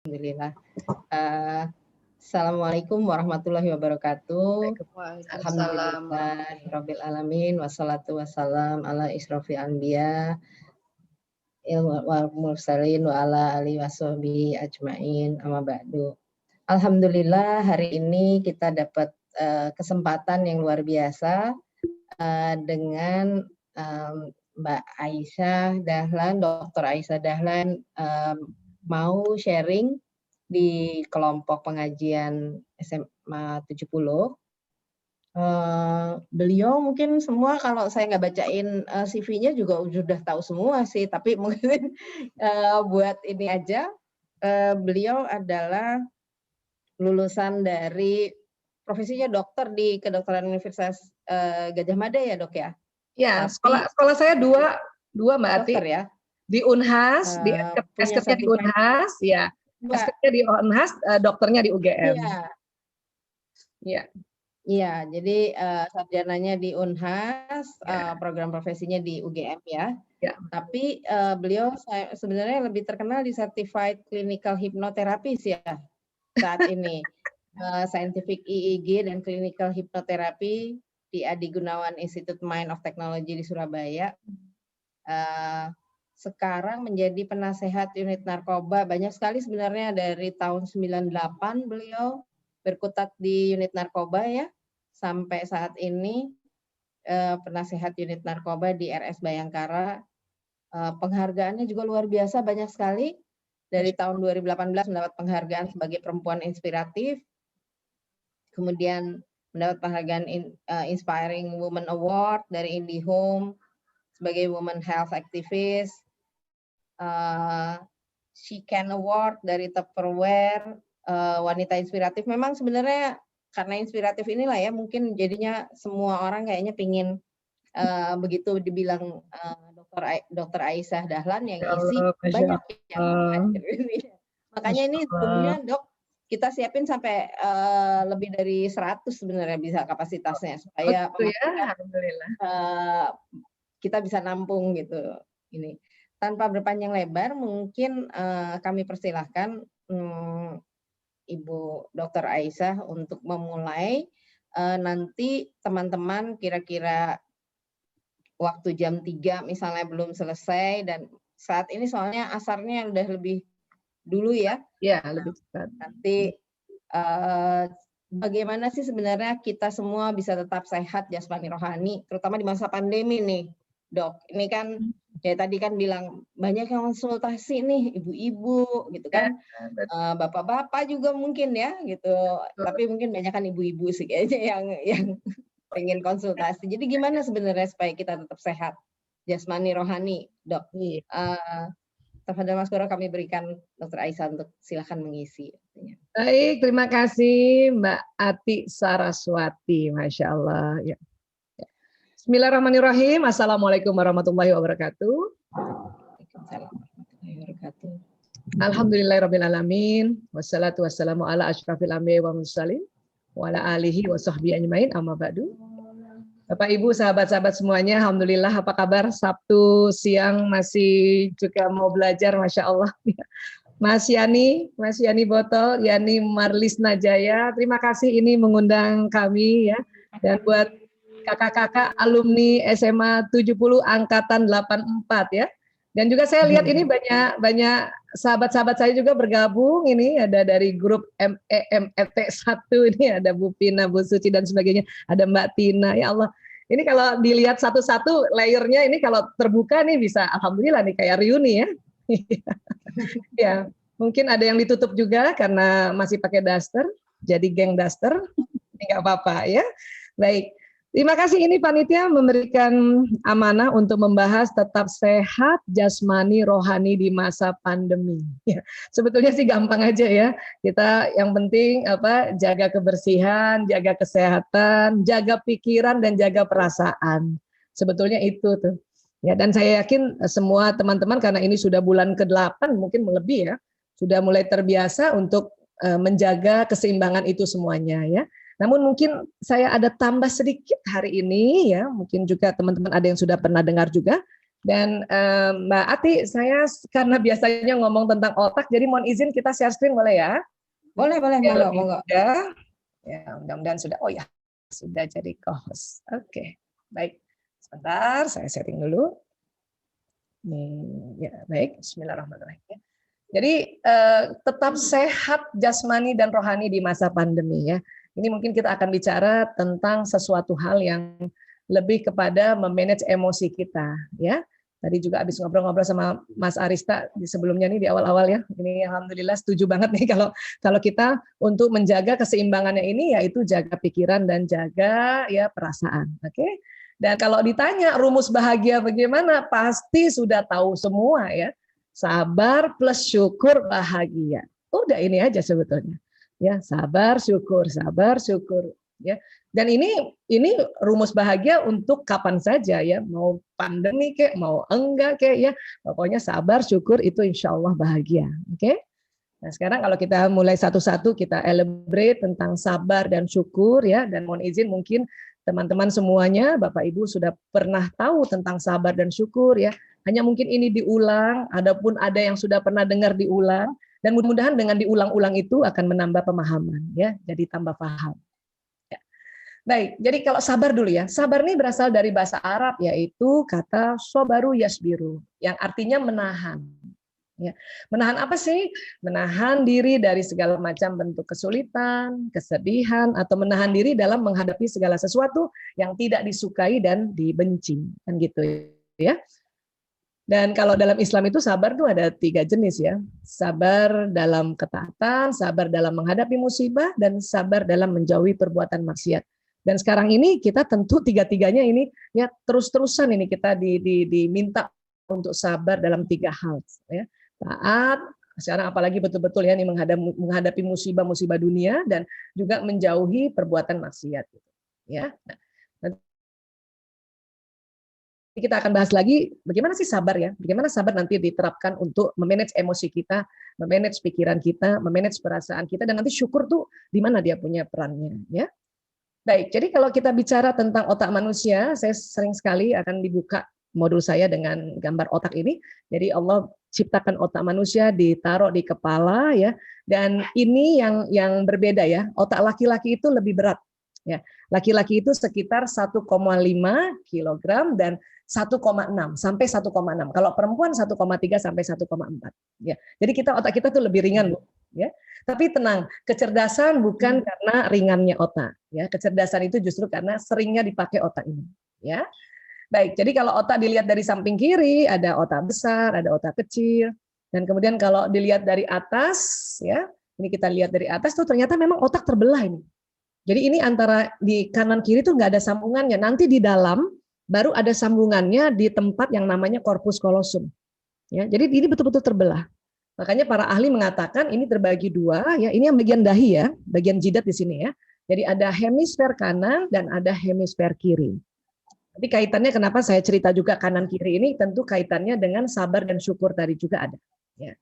Alhamdulillah. Assalamualaikum warahmatullahi wabarakatuh. Waalaikumsalam. Alhamdulillah, alamin, wassalatu wassalam ala isrofil anbiya wal mursalin wa ala alihi washabihi ajmain amma ba'du. Alhamdulillah hari ini kita dapat kesempatan yang luar biasa dengan Mbak Aisyah Dahlan, Dr. Aisyah Dahlan mau sharing di kelompok pengajian SMA 70. Beliau mungkin semua kalau saya nggak bacain CV-nya juga sudah tahu semua sih, tapi mungkin buat ini aja, beliau adalah lulusan dari profesinya dokter di Kedokteran Universitas Gadjah Mada ya dok ya? Ya, sekolah saya dua Mbak Ati. Dokter ya? Di Unhas, di SKP-nya di Unhas, ya. SKP-nya di Unhas, dokternya di UGM. Iya. Iya. Iya, jadi sarjananya di Unhas, program profesinya di UGM ya. Ya. Tapi beliau sebenarnya lebih terkenal di Certified Clinical Hypnotherapist ya saat ini. Scientific EEG dan Clinical Hypnotherapy di Adi Gunawan Institute Mind of Technology di Surabaya. Sekarang menjadi penasehat unit narkoba. Banyak sekali sebenarnya dari tahun 98 beliau berkutat di unit narkoba ya. Sampai saat ini penasehat unit narkoba di RS Bayangkara. Penghargaannya juga luar biasa, banyak sekali. Dari tahun 2018 mendapat penghargaan sebagai perempuan inspiratif. Kemudian mendapat penghargaan Inspiring Woman Award dari IndiHome sebagai Women Health Activist. She Can Award dari Tupperware, wanita inspiratif. Memang sebenarnya karena inspiratif inilah ya, mungkin jadinya semua orang kayaknya pingin begitu dibilang Dr. Aisyah Dahlan yang isi banyak yang hadir ini. Makanya ini sebelumnya dok kita siapin sampai lebih dari 100 sebenarnya bisa kapasitasnya supaya Alhamdulillah. Kita bisa nampung gitu ini. Tanpa berpanjang lebar mungkin kami persilahkan Ibu Dr. Aisyah untuk memulai. Nanti teman-teman kira-kira waktu jam 3 misalnya belum selesai, dan saat ini soalnya asarnya udah lebih dulu ya. Ya, lebih cepat. Nanti bagaimana sih sebenarnya kita semua bisa tetap sehat jasmani rohani, terutama di masa pandemi nih, dok. Ini kan ya tadi kan bilang banyak yang konsultasi nih, ibu-ibu gitu kan, bapak-bapak juga mungkin ya gitu. Tapi mungkin banyak kan ibu-ibu sih kayaknya yang pengen konsultasi. Jadi gimana sebenarnya supaya kita tetap sehat jasmani rohani, dok? Tafadhol Mas Guru, kami berikan Dr. Aisyah untuk silakan mengisi. Baik, terima kasih Mbak Ati Saraswati, Masya Allah. Ya. Bismillahirrahmanirrahim. Assalamualaikum warahmatullahi wabarakatuh. Waalaikumsalam warahmatullahi wabarakatuh. Alhamdulillahirrabbilalamin. Wassalatu wassalamu ala asyrafil anbiya'i wa mursalin wa ala alihi wa sahbihi ajmain amma ba'du. Bapak Ibu, sahabat-sahabat semuanya, alhamdulillah, apa kabar? Sabtu siang masih juga mau belajar, Masya Allah. Mas Yani Botol, Yani Marlis Najaya, terima kasih ini mengundang kami ya. Dan buat kakak-kakak alumni SMA 70 angkatan 84 ya. Dan juga saya lihat ini banyak sahabat-sahabat saya juga bergabung, ini ada dari grup MEMFT1 ini, ada Bu Pina, Bu Suci dan sebagainya, ada Mbak Tina, ya Allah. Ini kalau dilihat satu-satu layernya ini kalau terbuka nih bisa alhamdulillah nih kayak reuni ya. Ya, mungkin ada yang ditutup juga karena masih pakai daster, jadi geng daster, nggak apa-apa ya. Baik. Terima kasih ini panitia memberikan amanah untuk membahas tetap sehat jasmani rohani di masa pandemi. Ya, sebetulnya sih gampang aja ya. Kita yang penting jaga kebersihan, jaga kesehatan, jaga pikiran dan jaga perasaan. Sebetulnya itu tuh. Ya, dan saya yakin semua teman-teman karena ini sudah bulan ke-8 mungkin lebih ya, sudah mulai terbiasa untuk menjaga keseimbangan itu semuanya ya. Namun mungkin saya ada tambah sedikit hari ini ya, mungkin juga teman-teman ada yang sudah pernah dengar juga. Dan Mbak Ati, saya karena biasanya ngomong tentang otak, jadi mohon izin kita share screen boleh ya? Boleh, Ya, monggo, monggo. Ya, mudah-mudahan sudah. Oh ya, sudah jadi co-host. Oke, baik. Sebentar, saya setting dulu. Ya, baik. Bismillahirrahmanirrahim. Jadi tetap sehat jasmani dan rohani di masa pandemi ya. Ini mungkin kita akan bicara tentang sesuatu hal yang lebih kepada memanage emosi kita ya. Tadi juga habis ngobrol-ngobrol sama Mas Arista di sebelumnya nih di awal-awal ya. Ini alhamdulillah setuju banget nih kalau kita untuk menjaga keseimbangannya ini yaitu jaga pikiran dan jaga ya perasaan. Oke. Dan kalau ditanya rumus bahagia bagaimana, pasti sudah tahu semua ya. Sabar plus syukur bahagia. Udah ini aja sebetulnya. Ya, sabar, syukur ya. Dan ini rumus bahagia untuk kapan saja ya, mau pandemi kek, mau enggak kek ya. Pokoknya sabar, syukur itu insya Allah bahagia. Oke? Nah, sekarang kalau kita mulai satu-satu kita elaborate tentang sabar dan syukur ya, dan mohon izin mungkin teman-teman semuanya, Bapak Ibu sudah pernah tahu tentang sabar dan syukur ya. Hanya mungkin ini diulang, adapun ada yang sudah pernah dengar diulang, dan mudah-mudahan dengan diulang-ulang itu akan menambah pemahaman ya, jadi tambah paham. Ya. Baik, jadi kalau sabar dulu ya. Sabar ini berasal dari bahasa Arab yaitu kata sobaru yasbiru yang artinya menahan. Ya. Menahan apa sih? Menahan diri dari segala macam bentuk kesulitan, kesedihan, atau menahan diri dalam menghadapi segala sesuatu yang tidak disukai dan dibenci, kan gitu ya. Dan kalau dalam Islam itu sabar tuh ada 3 jenis ya. Sabar dalam ketaatan, sabar dalam menghadapi musibah, dan sabar dalam menjauhi perbuatan maksiat. Dan sekarang ini kita tentu tiga-tiganya ini ya terus-terusan ini kita diminta untuk sabar dalam 3 hal ya. Taat, sekarang apalagi betul-betul ya ini menghadapi musibah-musibah dunia dan juga menjauhi perbuatan maksiat ya. Nah, kita akan bahas lagi bagaimana sih sabar ya, bagaimana sabar nanti diterapkan untuk memanage emosi kita, memanage pikiran kita, memanage perasaan kita, dan nanti syukur tuh di mana dia punya perannya ya. Baik, jadi kalau kita bicara tentang otak manusia, saya sering sekali akan dibuka modul saya dengan gambar otak ini. Jadi Allah ciptakan otak manusia ditaruh di kepala ya, dan ini yang berbeda ya. Otak laki-laki itu lebih berat ya. Laki-laki itu sekitar 1,5 kilogram dan 1,6 sampai 1,6. Kalau perempuan 1,3 sampai 1,4. Ya. Jadi otak kita tuh lebih ringan, Bu. Ya. Tapi tenang, kecerdasan bukan karena ringannya otak. Ya, kecerdasan itu justru karena seringnya dipakai otak ini. Ya. Baik, jadi kalau otak dilihat dari samping kiri, ada otak besar, ada otak kecil. Dan kemudian kalau dilihat dari atas, ya, ini kita lihat dari atas tuh ternyata memang otak terbelah ini. Jadi ini antara di kanan kiri tuh nggak ada sambungannya. Nanti di dalam baru ada sambungannya di tempat yang namanya corpus callosum. Ya, jadi ini betul-betul terbelah. Makanya para ahli mengatakan ini terbagi 2. Ya, ini yang bagian dahi ya, bagian jidat di sini ya. Jadi ada hemisfer kanan dan ada hemisfer kiri. Tapi kaitannya kenapa saya cerita juga kanan kiri ini tentu kaitannya dengan sabar dan syukur tadi juga ada. Ya.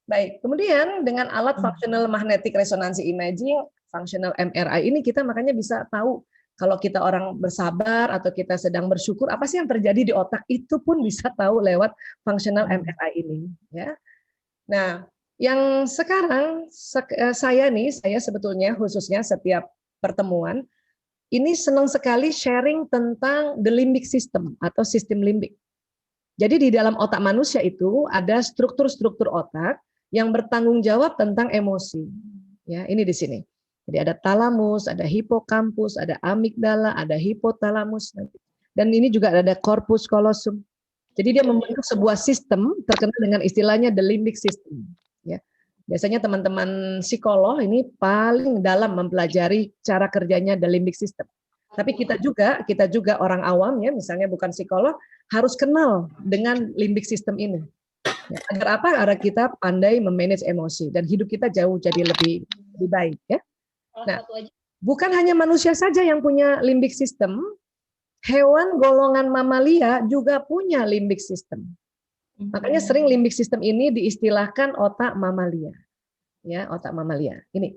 Baik, kemudian dengan alat functional magnetic resonance imaging, functional MRI ini kita makanya bisa tahu kalau kita orang bersabar atau kita sedang bersyukur, apa sih yang terjadi di otak, itu pun bisa tahu lewat functional MRI ini. Ya. Nah, yang sekarang saya sebetulnya khususnya setiap pertemuan, ini senang sekali sharing tentang the limbic system atau sistem limbik. Jadi di dalam otak manusia itu ada struktur-struktur otak yang bertanggung jawab tentang emosi. Ya, ini di sini. Jadi ada talamus, ada hipokampus, ada amigdala, ada hipotalamus, dan ini juga ada corpus callosum. Jadi dia membentuk sebuah sistem terkenal dengan istilahnya the limbic system. Ya. Biasanya teman-teman psikolog ini paling dalam mempelajari cara kerjanya the limbic system. Tapi kita juga orang awam ya, misalnya bukan psikolog, harus kenal dengan limbic system ini. Ya, agar apa? Agar kita pandai memanage emosi dan hidup kita jauh jadi lebih baik ya. Nah, bukan hanya manusia saja yang punya limbic system, hewan golongan mamalia juga punya limbic system. Makanya sering limbic system ini diistilahkan otak mamalia. Ya, otak mamalia. Ini.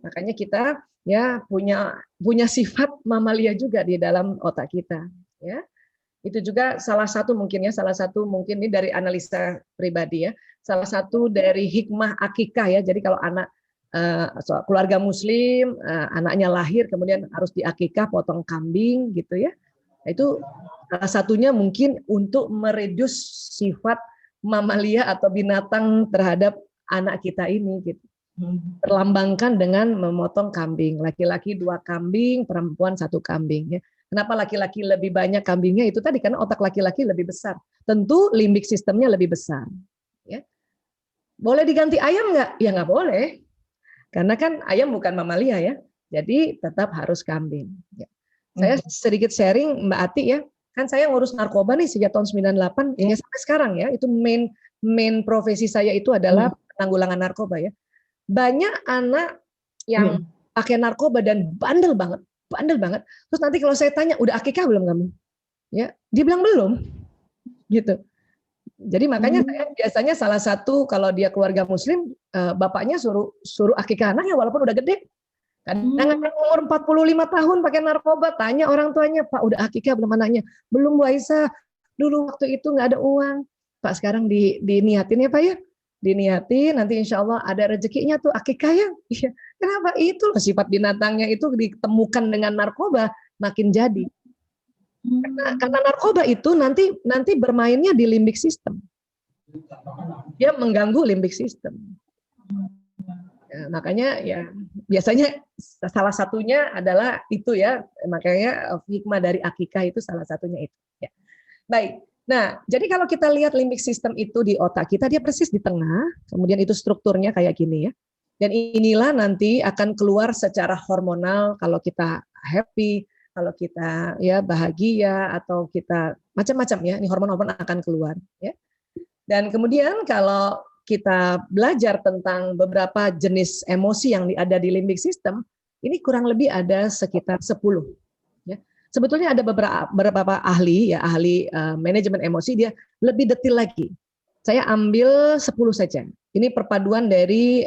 Makanya kita ya punya sifat mamalia juga di dalam otak kita, ya. Itu juga salah satu mungkin ini dari analisa pribadi ya. Salah satu dari hikmah akikah ya. Jadi kalau anak keluarga muslim, anaknya lahir kemudian harus diakikah, potong kambing gitu ya. Itu salah satunya mungkin untuk meredus sifat mamalia atau binatang terhadap anak kita ini gitu. Terlambangkan dengan memotong kambing. Laki-laki 2 kambing, perempuan 1 kambing ya. Kenapa laki-laki lebih banyak kambingnya? Itu tadi karena otak laki-laki lebih besar. Tentu limbik sistemnya lebih besar. Ya. Boleh diganti ayam nggak? Ya nggak boleh. Karena kan ayam bukan mamalia ya. Jadi tetap harus kambing. Ya. Saya sedikit sharing Mbak Ati ya. Kan saya ngurus narkoba nih sejak tahun 98 hingga sampai sekarang ya. Itu main profesi saya itu adalah penanggulangan narkoba ya. Banyak anak yang pakai narkoba dan bandel banget. Terus nanti kalau saya tanya, udah akikah belum kamu? Ya, dia bilang belum. Gitu. Jadi makanya saya biasanya salah satu kalau dia keluarga muslim, bapaknya suruh akikah anaknya walaupun udah gede. Kadang-kadang umur 45 tahun pakai narkoba, tanya orang tuanya, Pak udah akikah belum anaknya? Belum Bu Aisyah. Dulu waktu itu nggak ada uang. Pak sekarang diniatin ya Pak ya? Diniatin, nanti insya Allah ada rezekinya tuh akikah ya. Kenapa? Itu sifat binatangnya itu ditemukan dengan narkoba makin jadi. Karena narkoba itu nanti bermainnya di limbik sistem. Dia mengganggu limbik sistem. Ya, makanya ya biasanya salah satunya adalah itu ya, makanya hikmah dari akikah itu salah satunya itu. Ya. Baik. Nah, jadi kalau kita lihat limbik sistem itu di otak kita, dia persis di tengah, kemudian itu strukturnya kayak gini ya. Dan inilah nanti akan keluar secara hormonal kalau kita happy, kalau kita ya bahagia atau kita macam-macam ya, ini hormon-hormon akan keluar ya. Dan kemudian kalau kita belajar tentang beberapa jenis emosi yang ada di limbik system, ini kurang lebih ada sekitar 10 ya. Sebetulnya ada beberapa ahli manajemen emosi, dia lebih detail lagi. Saya ambil 10 saja. Ini perpaduan dari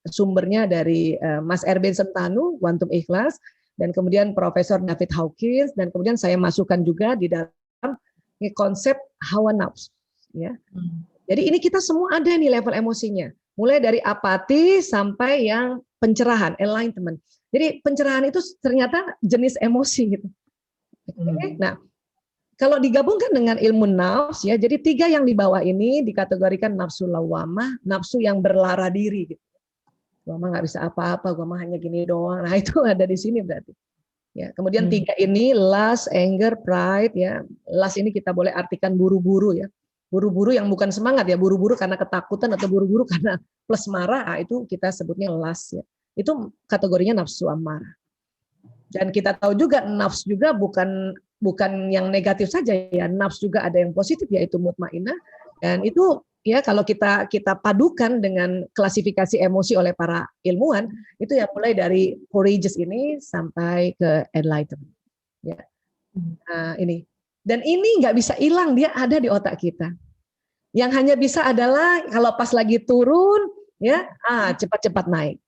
sumbernya dari Mas Erben Sentanu, Quantum Ikhlas, dan kemudian Profesor David Hawkins, dan kemudian saya masukkan juga di dalam konsep hawa nafsu. Ya. Jadi ini kita semua ada nih level emosinya. Mulai dari apati sampai yang pencerahan, enlightenment. Jadi pencerahan itu ternyata jenis emosi gitu. Nah, kalau digabungkan dengan ilmu nafs ya, jadi 3 yang di bawah ini dikategorikan nafsu lawamah, nafsu yang berlara diri gitu. Gua mah nggak bisa apa-apa, gua mah hanya gini doang. Nah, itu ada di sini berarti. Ya, kemudian 3 ini lust, anger, pride ya. Lust ini kita boleh artikan buru-buru ya. Buru-buru yang bukan semangat ya, buru-buru karena ketakutan atau buru-buru karena plus marah, itu kita sebutnya lust ya. Itu kategorinya nafsu amarah. Dan kita tahu juga nafs juga bukan yang negatif saja ya, nafs juga ada yang positif yaitu mutmainnah. Dan itu ya kalau kita padukan dengan klasifikasi emosi oleh para ilmuwan, itu ya mulai dari courageous ini sampai ke enlightenment. Ya. Nah, ini. Dan ini nggak bisa hilang, dia ada di otak kita. Yang hanya bisa adalah kalau pas lagi turun ya, cepat-cepat naik.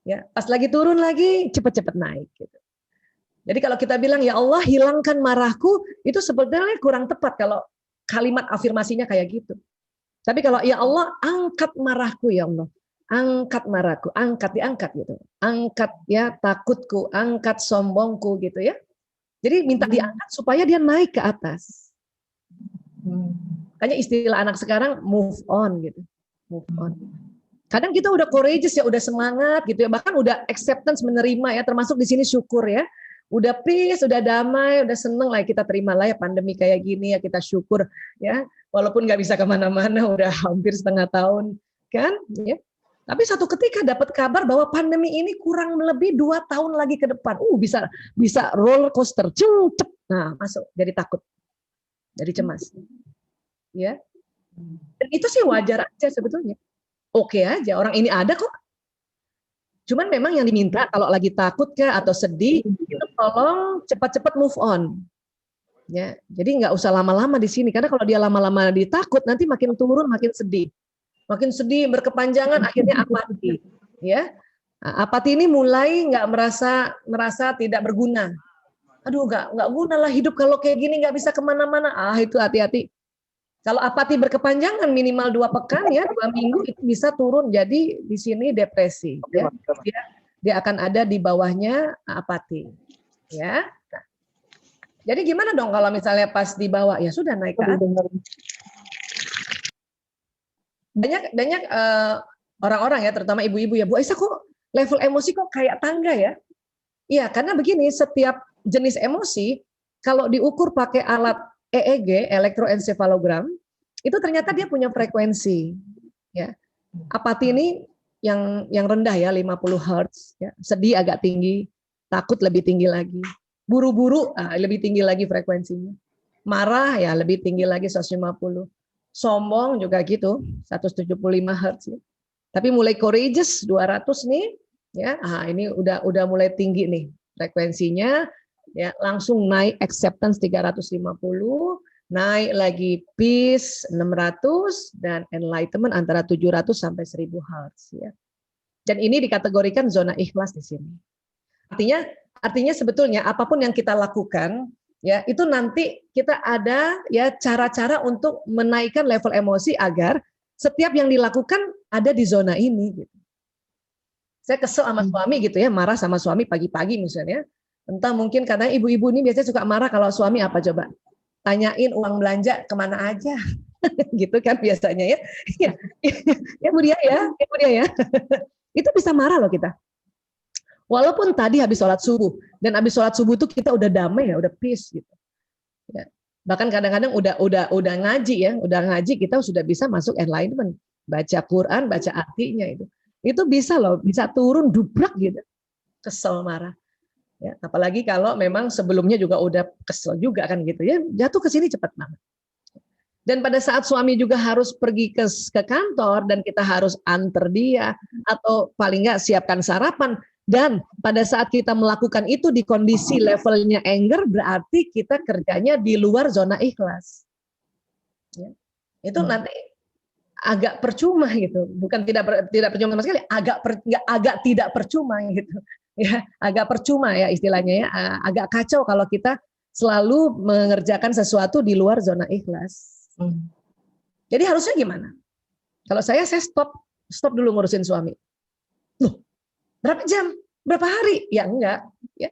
Ya, pas lagi turun lagi cepat-cepat naik gitu. Jadi kalau kita bilang ya Allah hilangkan marahku, itu sebetulnya kurang tepat kalau kalimat afirmasinya kayak gitu. Tapi kalau ya Allah angkat marahku ya Allah, angkat marahku, diangkat gitu, angkat ya takutku, angkat sombongku gitu ya. Jadi minta diangkat supaya dia naik ke atas. Makanya istilah anak sekarang move on gitu, move on. Kadang kita udah courageous ya, udah semangat gitu ya, bahkan udah acceptance menerima ya, termasuk di sini syukur ya. Udah peace, udah damai, udah seneng lah kita terima lah ya pandemi kayak gini ya, kita syukur ya, walaupun nggak bisa kemana-mana udah hampir setengah tahun kan ya. Tapi satu ketika dapat kabar bahwa pandemi ini kurang lebih 2 tahun lagi ke depan, bisa roller coaster, cep, nah masuk jadi takut, jadi cemas ya. Dan itu sih wajar aja sebetulnya, oke aja, orang ini ada kok. Cuman memang yang diminta kalau lagi takut atau sedih, itu tolong cepat-cepat move on. Ya, jadi nggak usah lama-lama di sini, karena kalau dia lama-lama ditakut nanti makin turun, makin sedih berkepanjangan, akhirnya apati. Ya, apati ini mulai nggak merasa tidak berguna. aduh nggak guna lah hidup kalau kayak gini, nggak bisa kemana-mana. Itu hati-hati. Kalau apati berkepanjangan minimal 2 pekan ya, 2 minggu itu bisa turun jadi di sini depresi. Ya. Dia akan ada di bawahnya apati. Ya. Nah, jadi gimana dong kalau misalnya pas di bawah ya sudah naik ke atas. Banyak orang-orang ya, terutama ibu-ibu ya, Bu Aisyah kok level emosi kok kayak tangga ya? Iya, karena begini, setiap jenis emosi kalau diukur pakai alat EEG, elektroencephalogram, itu ternyata dia punya frekuensi. Ya, apati ini yang rendah ya, 50 Hz, ya. Sedih agak tinggi, takut lebih tinggi lagi, buru-buru lebih tinggi lagi frekuensinya, marah ya lebih tinggi lagi 150, sombong juga gitu 175 Hz. Ya. Tapi mulai courageous 200 nih, ya, ini udah mulai tinggi nih frekuensinya. Ya, langsung naik acceptance 350, naik lagi peace 600 dan enlightenment antara 700 sampai 1000 Hz ya. Dan ini dikategorikan zona ikhlas di sini. Artinya sebetulnya apapun yang kita lakukan ya, itu nanti kita ada ya cara-cara untuk menaikkan level emosi agar setiap yang dilakukan ada di zona ini gitu. Saya kesel sama suami gitu ya, marah sama suami pagi-pagi misalnya. Entah mungkin karena ibu-ibu ini biasanya suka marah kalau suami apa coba? Tanyain uang belanja kemana aja. Gitu kan biasanya ya. Ya Bu Dia ya, Bu Dia ya. Itu bisa marah loh kita. Walaupun tadi habis sholat subuh, dan habis sholat subuh itu kita udah damai ya, udah peace gitu. Ya. Bahkan kadang-kadang udah ngaji ya, udah ngaji kita sudah bisa masuk enlightenment, baca Quran, baca artinya itu. Itu bisa loh, bisa turun dubrak gitu. Kesel marah. Ya, apalagi kalau memang sebelumnya juga udah kesel juga kan gitu ya, jatuh ke sini cepat banget. Dan pada saat suami juga harus pergi ke kantor dan kita harus antar dia atau paling nggak siapkan sarapan, dan pada saat kita melakukan itu di kondisi levelnya anger, berarti kita kerjanya di luar zona ikhlas. Ya. Itu nanti agak percuma gitu, bukan tidak percuma sama sekali, agak tidak percuma gitu. Ya, agak percuma ya istilahnya ya, agak kacau kalau kita selalu mengerjakan sesuatu di luar zona ikhlas. Jadi harusnya gimana? Kalau saya stop dulu ngurusin suami. Loh, berapa jam? Berapa hari? Ya enggak, ya.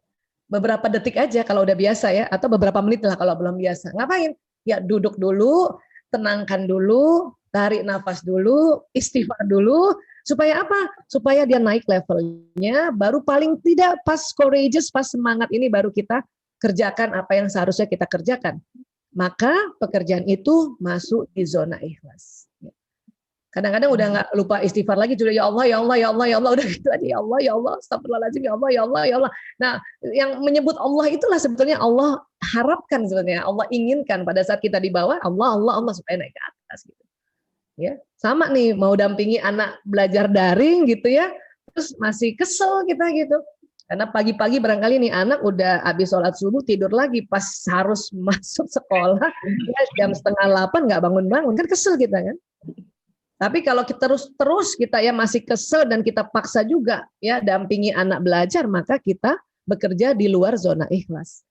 Beberapa detik aja kalau udah biasa ya, atau beberapa menit lah kalau belum biasa. Ngapain? Ya duduk dulu, tenangkan dulu, tarik nafas dulu, istighfar dulu. Supaya apa? Supaya dia naik levelnya, baru paling tidak pas courageous, pas semangat ini baru kita kerjakan apa yang seharusnya kita kerjakan. Maka pekerjaan itu masuk di zona ikhlas. Kadang-kadang udah nggak lupa istighfar lagi, sudah ya Allah, ya Allah, ya Allah, ya Allah, udah gitu aja, ya Allah, ya Allah, astagfirullahaladzim, ya Allah, ya Allah, ya Allah. Nah, yang menyebut Allah itulah sebetulnya Allah harapkan sebetulnya, Allah inginkan pada saat kita di bawah, Allah, Allah, Allah supaya naik ke atas gitu. Ya, sama nih mau dampingi anak belajar daring gitu ya, terus masih kesel kita gitu. Karena pagi-pagi barangkali nih anak udah habis sholat subuh tidur lagi pas harus masuk sekolah ya, jam 7:30 nggak bangun-bangun, kan kesel kita kan. Tapi kalau kita terus kita ya masih kesel dan kita paksa juga ya dampingi anak belajar, maka kita bekerja di luar zona ikhlas.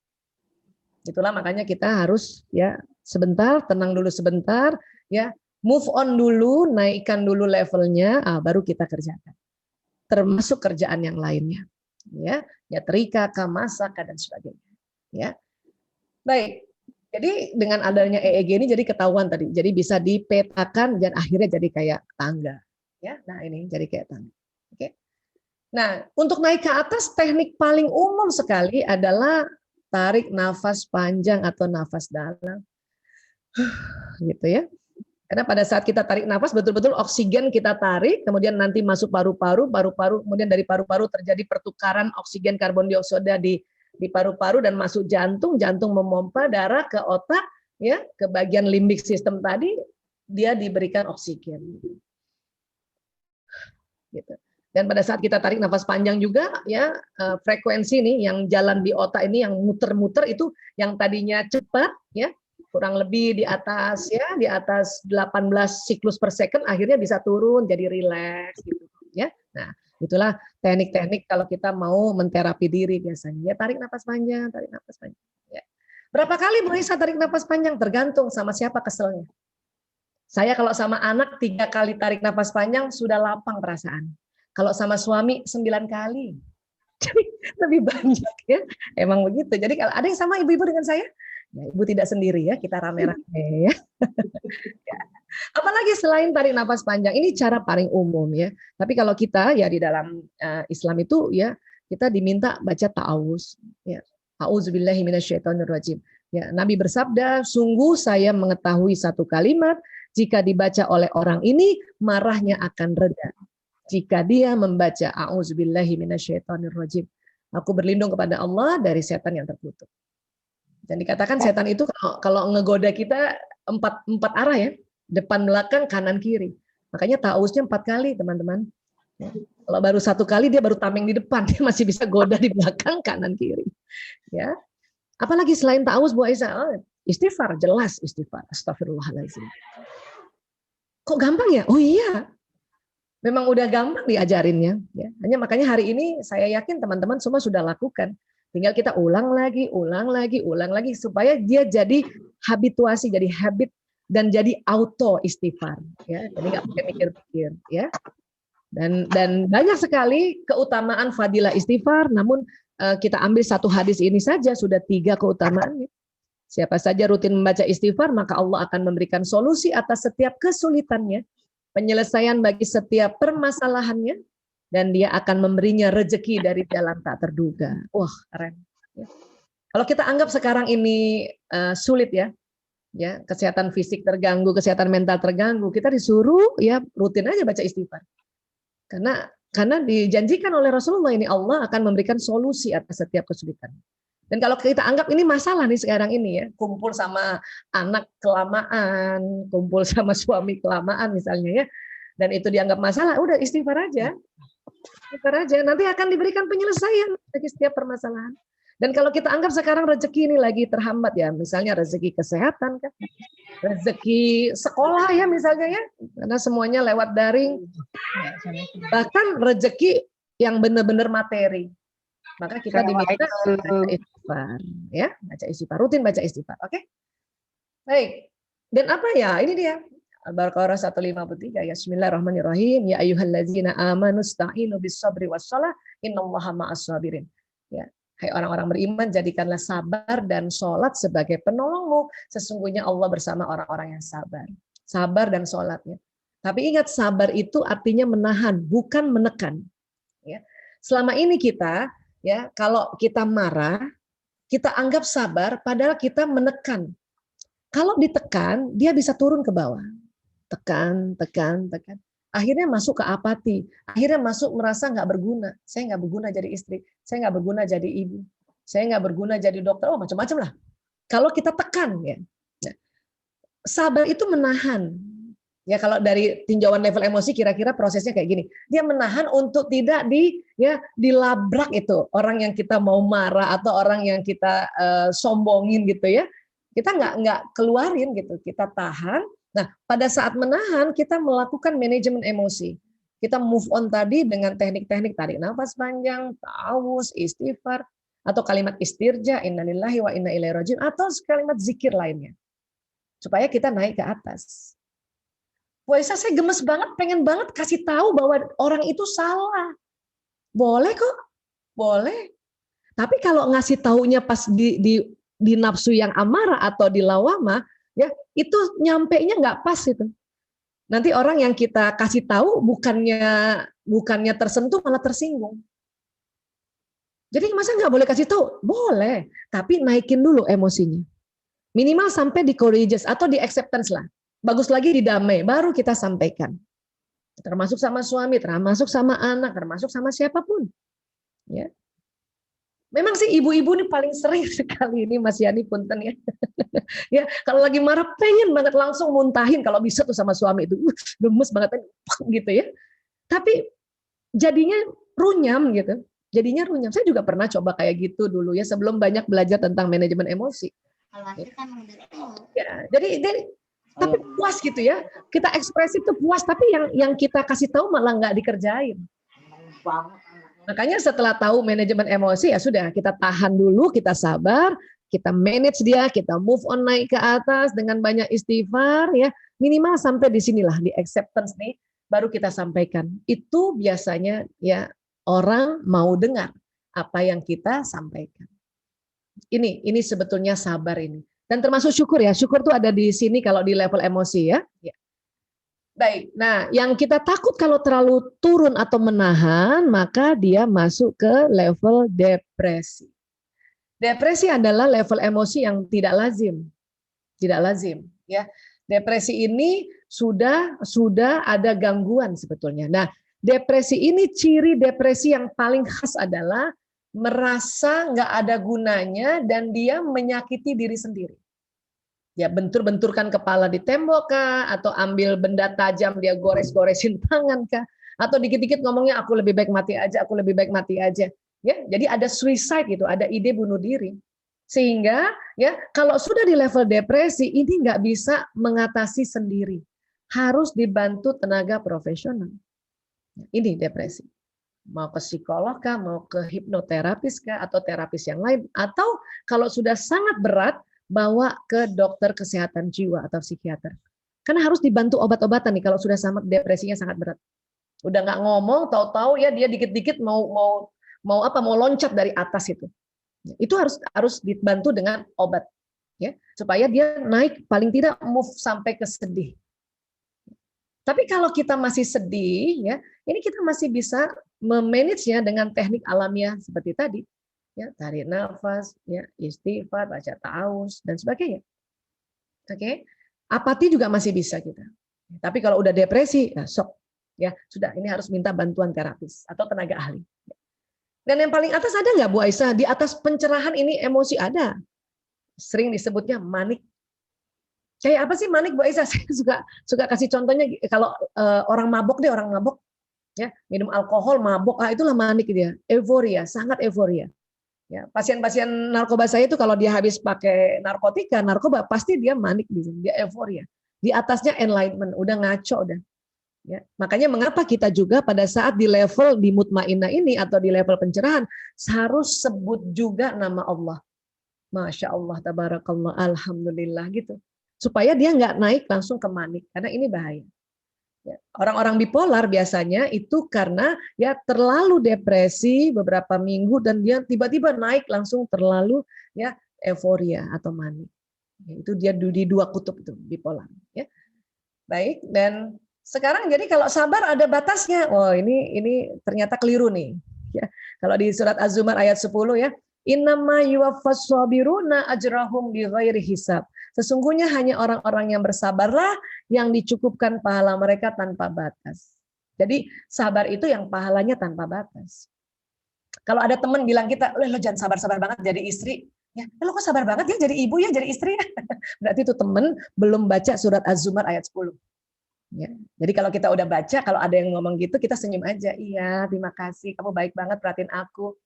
Itulah makanya kita harus ya sebentar, tenang dulu sebentar ya. Move on dulu, naikkan dulu levelnya, baru kita kerjakan. Termasuk kerjaan yang lainnya, ya, nyetrika, masak dan sebagainya, ya. Baik, jadi dengan adanya EEG ini jadi ketahuan tadi, jadi bisa dipetakan dan akhirnya jadi kayak tangga, ya. Nah ini jadi kayak tangga. Oke. Nah untuk naik ke atas teknik paling umum sekali adalah tarik nafas panjang atau nafas dalam, gitu ya. Karena pada saat kita tarik nafas, betul-betul oksigen kita tarik, kemudian nanti masuk paru-paru, kemudian dari paru-paru terjadi pertukaran oksigen karbon dioksida di paru-paru dan masuk jantung, jantung memompa darah ke otak, ya, ke bagian limbik sistem tadi, dia diberikan oksigen. Gitu. Dan pada saat kita tarik nafas panjang juga, ya, frekuensi nih yang jalan di otak ini yang muter-muter itu yang tadinya cepat, ya. Kurang lebih di atas 18 siklus per second, akhirnya bisa turun jadi rileks gitu ya. Nah, Itulah teknik-teknik kalau kita mau menterapi diri biasanya. Ya tarik nafas panjang, tarik nafas panjang. Ya. Berapa kali Bu Isa tarik nafas panjang? Tergantung sama siapa keselnya. Saya kalau sama anak 3 kali tarik nafas panjang sudah lapang perasaan. Kalau sama suami 9 kali. Jadi lebih banyak ya. Emang begitu. Jadi kalau ada yang sama ibu-ibu dengan saya, ya, ibu tidak sendiri ya, kita rame-rame ya. Apalagi selain tarik nafas panjang, ini cara paling umum ya. Tapi kalau kita ya di dalam Islam itu ya kita diminta baca ta'awuz. Ya. A'udzubillahi minasyaitonirrajim. Ya, Nabi bersabda, sungguh saya mengetahui satu kalimat, jika dibaca oleh orang ini marahnya akan reda. Jika dia membaca a'udzubillahi minasyaitonirrajim. Aku berlindung kepada Allah dari setan yang terkutuk. Dan dikatakan setan itu kalau ngegoda kita empat arah ya. Depan, belakang, kanan, kiri. Makanya ta'awuznya 4 kali, teman-teman. Kalau baru 1 kali, dia baru tameng di depan. Dia masih bisa goda di belakang, kanan, kiri. Ya. Apalagi selain ta'awuz, Bu Aisyah, istighfar, jelas istighfar. Astagfirullahaladzim. Kok gampang ya? Oh iya. Memang udah gampang diajarinnya. Ya. Hanya makanya hari ini saya yakin teman-teman semua sudah lakukan. Tinggal kita ulang lagi, supaya dia jadi habituasi, jadi habit, dan jadi auto istighfar ya, jadi nggak pakai mikir-mikir ya. Dan banyak sekali keutamaan fadilah istighfar, namun kita ambil satu hadis ini saja sudah 3 keutamaannya. Siapa saja rutin membaca istighfar, maka Allah akan memberikan solusi atas setiap kesulitannya, penyelesaian bagi setiap permasalahannya, dan dia akan memberinya rezeki dari jalan tak terduga. Wah, keren ya. Kalau kita anggap sekarang ini sulit ya, kesehatan fisik terganggu, kesehatan mental terganggu, kita disuruh ya rutin aja baca istighfar. Karena dijanjikan oleh Rasulullah ini Allah akan memberikan solusi atas setiap kesulitan. Dan kalau kita anggap ini masalah nih sekarang ini ya, kumpul sama anak kelamaan, kumpul sama suami kelamaan misalnya ya, dan itu dianggap masalah, udah istighfar aja. Istighfar aja, nanti akan diberikan penyelesaian bagi setiap permasalahan. Dan kalau kita anggap sekarang rezeki ini lagi terhambat ya, misalnya rezeki kesehatan kan, rezeki sekolah ya misalnya ya, karena semuanya lewat daring, bahkan rezeki yang benar-benar materi, maka kita diminta baca istighfar, ya, baca istighfar, rutin baca istighfar, oke? Baik, dan apa ya? Ini dia Al-Baqarah 153 ya, Bismillahirrahmanirrahim, ya ayyuhallazina amanu sta'inu bis-sabri was-shalah, innallaha ma'as-sabirin. Ya. Hai orang-orang beriman, jadikanlah sabar dan sholat sebagai penolongmu. Sesungguhnya Allah bersama orang-orang yang sabar. Sabar dan sholatnya. Tapi ingat, sabar itu artinya menahan, bukan menekan. Ya. Selama ini kita, ya, kalau kita marah, kita anggap sabar, padahal kita menekan. Kalau ditekan, dia bisa turun ke bawah. Tekan. Akhirnya masuk ke apati, akhirnya masuk merasa nggak berguna. Saya nggak berguna jadi istri, saya nggak berguna jadi ibu, saya nggak berguna jadi dokter, macam-macam lah. Kalau kita tekan ya, sabar itu menahan. Ya kalau dari tinjauan level emosi kira-kira prosesnya kayak gini. Dia menahan untuk tidak dilabrak itu orang yang kita mau marah atau orang yang kita sombongin gitu ya. Kita nggak keluarin gitu, kita tahan. Nah, pada saat menahan, kita melakukan manajemen emosi. Kita move on tadi dengan teknik-teknik tarik nafas panjang, ta'awuz, istighfar, atau kalimat istirja, innalillahi wa inna ilaihi raji'un, atau kalimat zikir lainnya. Supaya kita naik ke atas. Bu Aisyah, saya gemes banget, pengen banget kasih tahu bahwa orang itu salah. Boleh kok, boleh. Tapi kalau ngasih taunya pas di nafsu yang amarah atau di lawamah, ya itu nyampainya nggak pas itu. Nanti orang yang kita kasih tahu bukannya tersentuh malah tersinggung. Jadi masa nggak boleh kasih tahu? Boleh, tapi naikin dulu emosinya. Minimal sampai di courageous atau di acceptance lah. Bagus lagi di damai, baru kita sampaikan. Termasuk sama suami, termasuk sama anak, termasuk sama siapapun. Ya. Memang sih ibu-ibu ini paling sering sekali ini Mas Yani punten ya. Ya, kalau lagi marah pengen banget langsung muntahin kalau bisa tuh sama suami itu. Gemes banget gitu ya. Tapi jadinya runyam gitu. Jadinya runyam. Saya juga pernah coba kayak gitu dulu ya sebelum banyak belajar tentang manajemen emosi. Ya, jadi tapi puas gitu ya. Kita ekspresi itu puas tapi yang kita kasih tahu malah nggak dikerjain. Makanya setelah tahu manajemen emosi, ya sudah, kita tahan dulu, kita sabar, kita manage dia, kita move on naik ke atas dengan banyak istighfar, ya minimal sampai di sinilah, di acceptance nih, baru kita sampaikan. Itu biasanya ya orang mau dengar apa yang kita sampaikan. Ini sebetulnya sabar ini. Dan termasuk syukur ya. Syukur tuh ada di sini kalau di level emosi ya. Baik. Nah, yang kita takut kalau terlalu turun atau menahan, maka dia masuk ke level depresi. Depresi adalah level emosi yang tidak lazim. Tidak lazim, ya. Depresi ini sudah ada gangguan sebetulnya. Nah, depresi ini, ciri depresi yang paling khas adalah merasa nggak ada gunanya dan dia menyakiti diri sendiri. Ya, bentur-benturkan kepala di tembok kah, atau ambil benda tajam dia gores-goresin tangan kah, atau dikit-dikit ngomongnya aku lebih baik mati aja, aku lebih baik mati aja. Ya, jadi ada suicide gitu, ada ide bunuh diri. Sehingga ya kalau sudah di level depresi ini nggak bisa mengatasi sendiri, harus dibantu tenaga profesional. Ini depresi. Mau ke psikolog kah, mau ke hipnoterapis kah, atau terapis yang lain, atau kalau sudah sangat berat bawa ke dokter kesehatan jiwa atau psikiater. Karena harus dibantu obat-obatan nih kalau sudah sangat depresinya sangat berat. Udah nggak ngomong, tahu-tahu ya dia dikit-dikit mau loncat dari atas itu. Itu harus dibantu dengan obat ya, supaya dia naik paling tidak move sampai ke sedih. Tapi kalau kita masih sedih ya, ini kita masih bisa memanage-nya dengan teknik alamiah seperti tadi. Ya, tarik nafas, ya, istighfar, baca ta'awuz dan sebagainya. Oke. Apati juga masih bisa kita. Tapi kalau udah depresi, ya sok. Ya, sudah ini harus minta bantuan terapis atau tenaga ahli. Dan yang paling atas ada nggak Bu Aisyah? Di atas pencerahan ini emosi ada. Sering disebutnya manik. Kayak apa sih manik Bu Aisyah? Saya suka kasih contohnya kalau orang mabok ya, minum alkohol mabok, itulah manik dia. Euforia, sangat euforia. Ya, pasien-pasien narkoba saya itu kalau dia habis pakai narkoba pasti dia manik di sini, dia euforia. Di atasnya enlightenment, udah ngaco udah. Ya, makanya mengapa kita juga pada saat di level di mutmainnah ini atau di level pencerahan harus sebut juga nama Allah. Masya Allah, tabarakallah, alhamdulillah gitu. Supaya dia nggak naik langsung ke manik, karena ini bahaya. Ya, orang-orang bipolar biasanya itu karena ya terlalu depresi beberapa minggu dan dia tiba-tiba naik langsung terlalu ya euforia atau manik. Ya, itu dia di dua kutub itu bipolar. Ya. Baik, dan sekarang jadi kalau sabar ada batasnya. Oh ini ternyata keliru nih. Ya, kalau di surat Az-Zumar ayat 10 ya, innama yuwaffas sabiruna ajrahum bighairi hisab. Sesungguhnya hanya orang-orang yang bersabarlah yang dicukupkan pahala mereka tanpa batas. Jadi sabar itu yang pahalanya tanpa batas. Kalau ada teman bilang kita, lo jangan sabar-sabar banget jadi istri. Ya, lo kok sabar banget ya jadi ibu ya, jadi istri ya. Berarti itu teman belum baca surat Az-Zumar ayat 10. Ya. Jadi kalau kita udah baca, kalau ada yang ngomong gitu, kita senyum aja. Iya, terima kasih, kamu baik banget perhatiin aku.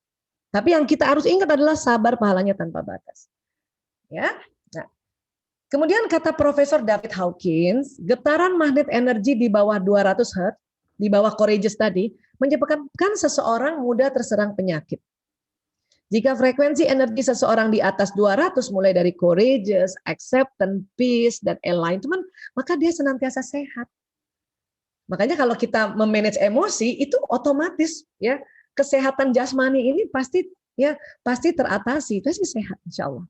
Tapi yang kita harus ingat adalah sabar pahalanya tanpa batas. Ya. Nah, kemudian kata Profesor David Hawkins, getaran magnet energi di bawah 200 Hz, di bawah courageous tadi, menyebabkan seseorang mudah terserang penyakit. Jika frekuensi energi seseorang di atas 200, mulai dari courageous, acceptance, peace, dan enlightenment, maka dia senantiasa sehat. Makanya kalau kita memanage emosi, itu otomatis ya kesehatan jasmani ini pasti teratasi, pasti sehat insya Allah.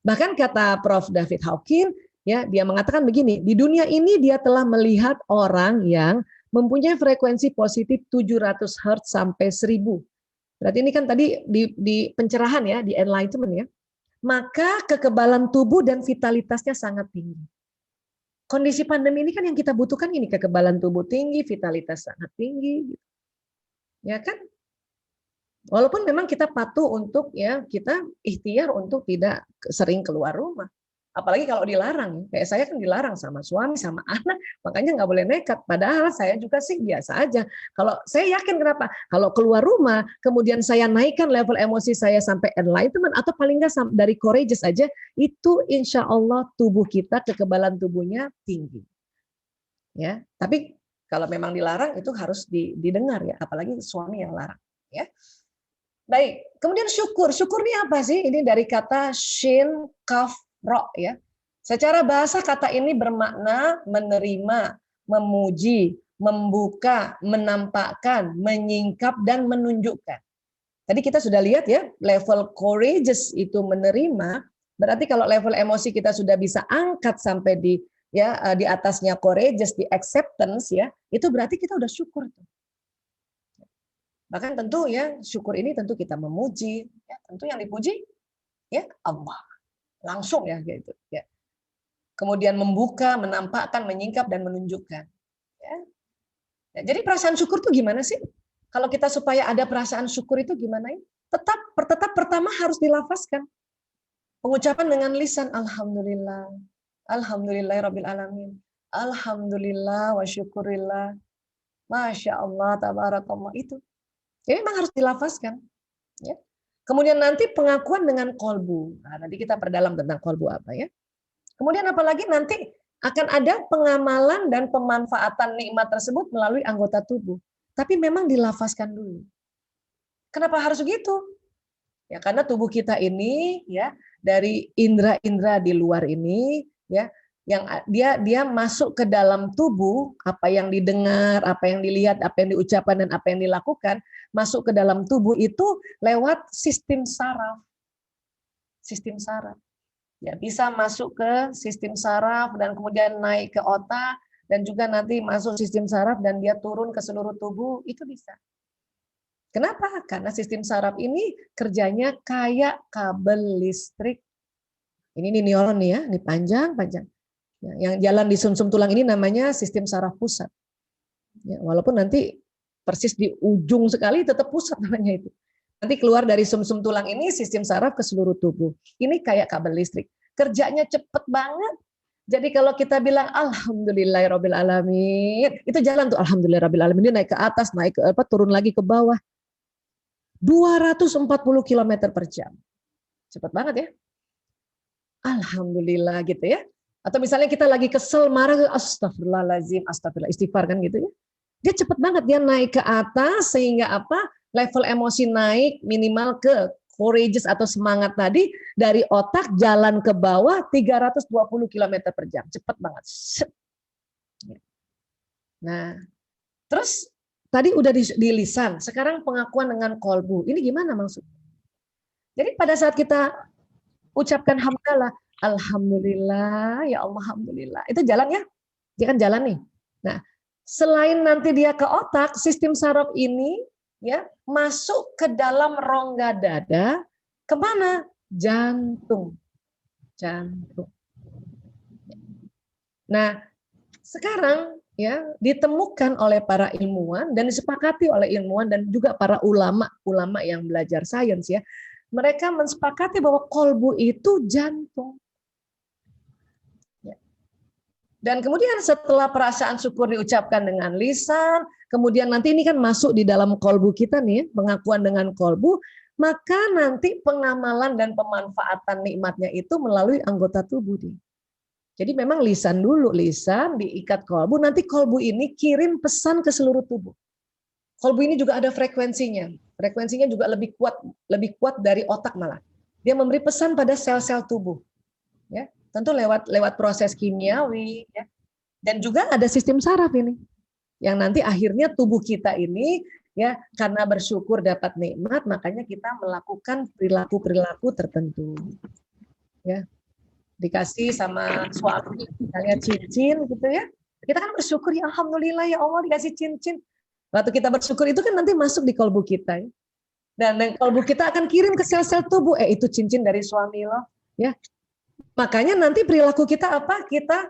Bahkan kata Prof. David Hawkins, ya dia mengatakan begini, di dunia ini dia telah melihat orang yang mempunyai frekuensi positif 700 Hz sampai 1000. Berarti ini kan tadi di pencerahan ya, di enlightenment ya. Maka kekebalan tubuh dan vitalitasnya sangat tinggi. Kondisi pandemi ini kan yang kita butuhkan ini, kekebalan tubuh tinggi, vitalitas sangat tinggi. Ya kan? Walaupun memang kita patuh untuk ya kita ikhtiar untuk tidak sering keluar rumah. Apalagi kalau dilarang. Kayak saya kan dilarang sama suami, sama anak, makanya nggak boleh nekat. Padahal saya juga sih biasa aja. Kalau saya yakin kenapa? Kalau keluar rumah, kemudian saya naikkan level emosi saya sampai enlightenment atau paling nggak dari courageous aja, itu insya Allah tubuh kita kekebalan tubuhnya tinggi. Ya, tapi Kalau memang dilarang itu harus didengar ya, apalagi suami yang larang ya. Baik, kemudian syukur. Syukur ini apa sih? Ini dari kata shin, kaf, ro ya. Secara bahasa kata ini bermakna menerima, memuji, membuka, menampakkan, menyingkap dan menunjukkan. Tadi kita sudah lihat ya, level courageous itu menerima, berarti kalau level emosi kita sudah bisa angkat sampai di atasnya courageous, di acceptance ya, itu berarti kita udah syukur tuh. Bahkan tentu ya syukur ini tentu kita memuji, ya, tentu yang dipuji ya Allah langsung ya gitu. Ya. Kemudian membuka, menampakkan, menyingkap dan menunjukkan. Ya. Ya, jadi perasaan syukur tuh gimana sih? Kalau kita supaya ada perasaan syukur itu gimana ya? Tetap pertama harus dilafazkan. Pengucapan dengan lisan alhamdulillah, alhamdulillahirabbil alamin, alhamdulillah wa syukurillah, masya Allah, tabarakallah itu. Jadi memang harus dilafazkan. Ya. Kemudian nanti pengakuan dengan kolbu. Nah, nanti kita perdalam tentang kolbu apa ya. Kemudian apalagi nanti akan ada pengamalan dan pemanfaatan nikmat tersebut melalui anggota tubuh. Tapi memang dilafazkan dulu. Kenapa harus begitu? Ya karena tubuh kita ini ya dari indera-indera di luar ini ya yang dia masuk ke dalam tubuh, apa yang didengar, apa yang dilihat, apa yang diucapkan dan apa yang dilakukan masuk ke dalam tubuh itu lewat sistem saraf. Sistem saraf. Ya, bisa masuk ke sistem saraf dan kemudian naik ke otak dan juga nanti masuk sistem saraf dan dia turun ke seluruh tubuh, itu bisa. Kenapa? Karena sistem saraf ini kerjanya kayak kabel listrik. Ini neuron nih ya, ini panjang-panjang. Yang jalan di sumsum tulang ini namanya sistem saraf pusat. Ya, walaupun nanti persis di ujung sekali tetap pusat namanya itu. Nanti keluar dari sumsum tulang ini sistem saraf ke seluruh tubuh. Ini kayak kabel listrik. Kerjanya cepet banget. Jadi kalau kita bilang alhamdulillahirabbil alamin, itu jalan tuh alhamdulillahirabbil alamin, dia naik ke atas, naik ke turun lagi ke bawah. 240 km per jam. Cepet banget ya. Alhamdulillah gitu ya. Atau misalnya kita lagi kesel, marah, astagfirullahaladzim, astagfirullah, istighfar kan gitu ya. Dia cepet banget, dia naik ke atas sehingga apa? Level emosi naik minimal ke courageous atau semangat tadi, dari otak jalan ke bawah 320 km per jam. Cepet banget. Nah, terus tadi udah di lisan, sekarang pengakuan dengan kolbu. Ini gimana maksudnya? Jadi pada saat kita ucapkan hamdalah, alhamdulillah, ya Allah, alhamdulillah. Itu jalan ya? Dia kan jalan nih. Nah, selain nanti dia ke otak, sistem saraf ini ya masuk ke dalam rongga dada, kemana? Jantung. Jantung. Nah, sekarang ya ditemukan oleh para ilmuwan dan disepakati oleh ilmuwan dan juga para ulama yang belajar sains ya. Mereka mensepakati bahwa kolbu itu jantung. Dan kemudian setelah perasaan syukur diucapkan dengan lisan, kemudian nanti ini kan masuk di dalam kolbu kita nih, pengakuan dengan kolbu, maka nanti pengamalan dan pemanfaatan nikmatnya itu melalui anggota tubuh nih. Jadi memang lisan dulu, lisan diikat kolbu, nanti kolbu ini kirim pesan ke seluruh tubuh. Kolbu ini juga ada frekuensinya. Frekuensinya juga lebih kuat dari otak malah. Dia memberi pesan pada sel-sel tubuh. Ya, tentu lewat proses kimiawi ya. Dan juga ada sistem saraf ini. Yang nanti akhirnya tubuh kita ini ya karena bersyukur dapat nikmat, makanya kita melakukan perilaku-perilaku tertentu. Ya. Dikasih sama suami misalnya cincin gitu ya. Kita kan bersyukur ya alhamdulillah ya Allah dikasih cincin. Waktu kita bersyukur itu kan nanti masuk di kolbu kita ya. Dan kolbu kita akan kirim ke sel-sel tubuh, itu cincin dari suami lo, ya. Makanya nanti perilaku kita apa? Kita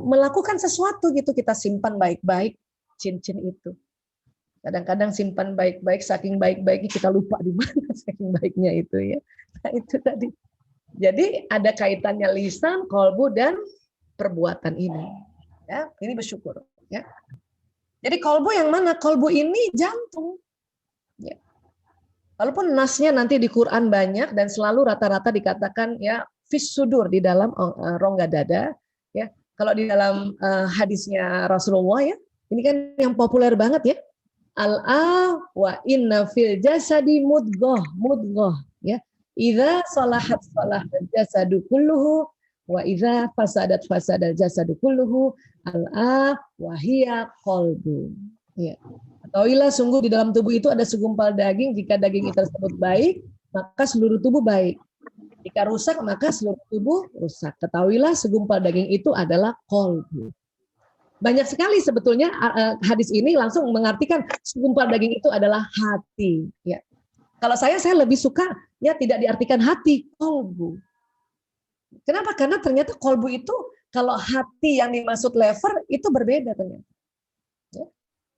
melakukan sesuatu gitu, kita simpan baik-baik cincin itu. Kadang-kadang simpan baik-baik, saking baik-baiknya kita lupa di mana saking baiknya itu ya. Nah, itu tadi. Jadi ada kaitannya lisan, kolbu dan perbuatan ini. Ya, ini bersyukur. Ya. Jadi kolbu yang mana? Kolbu ini jantung. Ya. Walaupun nasnya nanti di Quran banyak dan selalu rata-rata dikatakan ya fis sudur di dalam rongga dada. Ya. Kalau di dalam hadisnya Rasulullah ya Ini kan yang populer banget ya. Al-a wa inna fil jasadi mudghah, mudghah ya. Idza salahat salahal jasadu kulluhu wa idza fasadat fasadal jasadu kulluhu. Al-a wa hiya qalbu. Ya. Ketahuilah sungguh di dalam tubuh itu ada segumpal daging, jika daging itu tersebut baik, maka seluruh tubuh baik. Jika rusak, maka seluruh tubuh rusak. Ketahuilah segumpal daging itu adalah qalbu. Banyak sekali sebetulnya hadis ini langsung mengartikan segumpal daging itu adalah hati. Ya. Kalau saya lebih suka ya tidak diartikan hati, qalbu. Kenapa? Karena ternyata qalbu itu kalau hati yang dimaksud lever itu berbeda ternyata. Ya.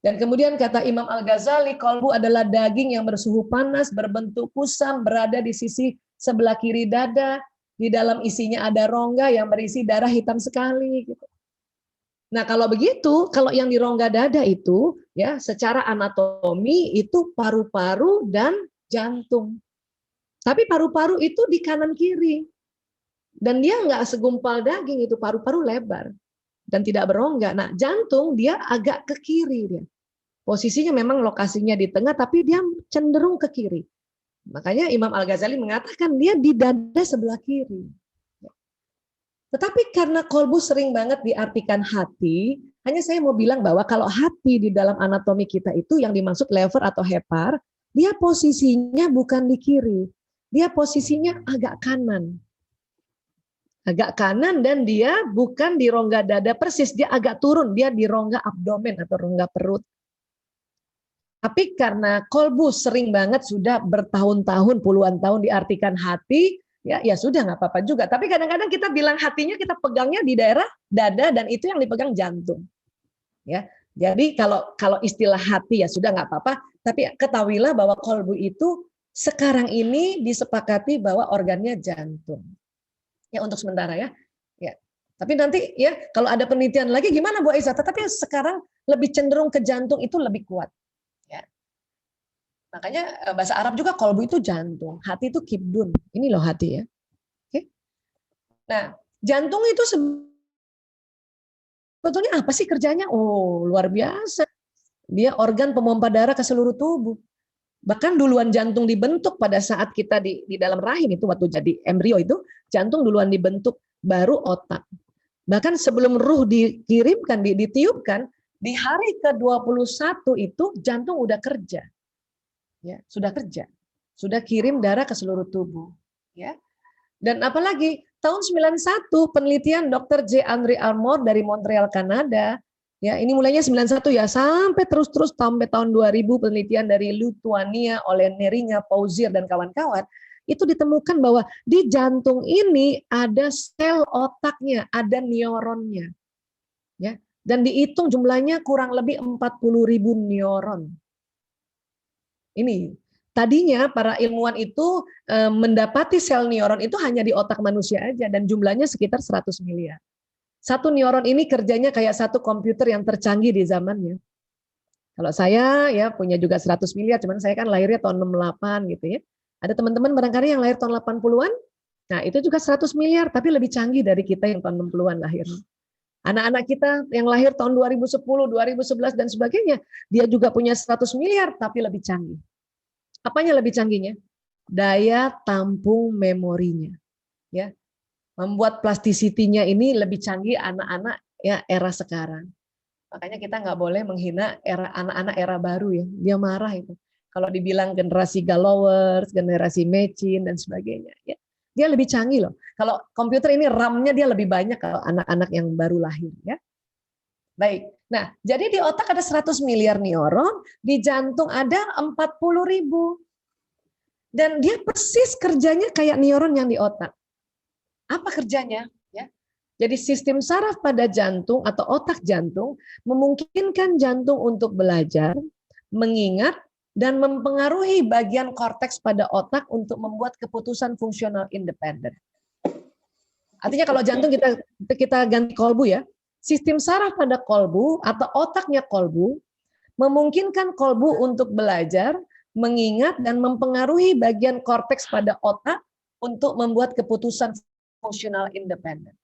Dan kemudian kata Imam Al-Ghazali, qalbu adalah daging yang bersuhu panas, berbentuk kusam, berada di sisi sebelah kiri dada, di dalam isinya ada rongga yang berisi darah hitam sekali. Gitu. Nah kalau begitu, kalau yang di rongga dada itu, ya secara anatomi itu paru-paru dan jantung. Tapi paru-paru itu di kanan kiri, dan dia nggak segumpal daging itu, paru-paru lebar dan tidak berongga. Nah jantung dia agak ke kiri dia. Posisinya memang lokasinya di tengah, tapi dia cenderung ke kiri. Makanya Imam Al-Ghazali mengatakan dia di dada sebelah kiri. Tetapi karena qalbu sering banget diartikan hati, hanya saya mau bilang bahwa kalau hati di dalam anatomi kita itu yang dimaksud lever atau hepar, dia posisinya bukan di kiri. Dia posisinya agak kanan. Agak kanan dan dia bukan di rongga dada persis, dia agak turun, dia di rongga abdomen atau rongga perut. Tapi karena qalbu sering banget sudah bertahun-tahun, puluhan tahun diartikan hati, ya sudah nggak apa-apa juga. Tapi kadang-kadang kita bilang hatinya kita pegangnya di daerah dada dan itu yang dipegang jantung. Ya, jadi kalau istilah hati ya sudah nggak apa-apa. Tapi ketahuilah bahwa qalbu itu sekarang ini disepakati bahwa organnya jantung. Ya untuk sementara ya. Ya. Tapi nanti ya kalau ada penelitian lagi gimana Bu Aisyah? Tetapi sekarang lebih cenderung ke jantung itu lebih kuat. Makanya bahasa Arab juga qalbu itu jantung, hati itu kibdun. Ini loh hati ya. Oke. Nah, jantung itu sebetulnya apa sih kerjanya? Oh, luar biasa. Dia organ pemompa darah ke seluruh tubuh. Bahkan duluan jantung dibentuk pada saat kita di dalam rahim itu waktu jadi embrio itu, jantung duluan dibentuk, baru otak. Bahkan sebelum ruh dikirimkan, ditiupkan, di hari ke-21 itu jantung udah kerja. Ya, sudah kerja, sudah kirim darah ke seluruh tubuh, ya. Dan apalagi tahun 91 penelitian Dr. J. Andre Armour dari Montreal, Kanada, ya ini mulainya 91 ya sampai terus sampai tahun 2000 penelitian dari Lituania, Neringa, Pauzier dan kawan-kawan itu ditemukan bahwa di jantung ini ada sel otaknya, ada neuronnya, ya. Dan dihitung jumlahnya kurang lebih 40.000 neuron. Ini tadinya para ilmuwan itu mendapati sel neuron itu hanya di otak manusia aja dan jumlahnya sekitar 100 miliar. Satu neuron ini kerjanya kayak satu komputer yang tercanggih di zamannya. Kalau saya ya punya juga 100 miliar, cuman saya kan lahirnya tahun 68 gitu ya. Ada teman-teman barangkali yang lahir tahun 80-an, nah itu juga 100 miliar tapi lebih canggih dari kita yang tahun 60-an lahir. Anak-anak kita yang lahir tahun 2010, 2011 dan sebagainya, dia juga punya 100 miliar tapi lebih canggih. Apanya lebih canggihnya? Daya tampung memorinya. Ya. Membuat plasticity-nya ini lebih canggih anak-anak ya era sekarang. Makanya kita nggak boleh menghina anak-anak era baru ya. Dia marah itu. Kalau dibilang generasi gallowers, generasi mecin dan sebagainya, ya. Dia lebih canggih loh. Kalau komputer ini RAM-nya dia lebih banyak kalau anak-anak yang baru lahir ya. Baik. Nah, jadi di otak ada 100 miliar neuron, di jantung ada 40.000. Dan dia persis kerjanya kayak neuron yang di otak. Apa kerjanya? Ya. Jadi sistem saraf pada jantung atau otak jantung memungkinkan jantung untuk belajar, mengingat, dan mempengaruhi bagian korteks pada otak untuk membuat keputusan fungsional independen. Artinya kalau jantung kita ganti kolbu ya, sistem saraf pada kolbu atau otaknya kolbu memungkinkan kolbu untuk belajar, mengingat, dan mempengaruhi bagian korteks pada otak untuk membuat keputusan fungsional independen.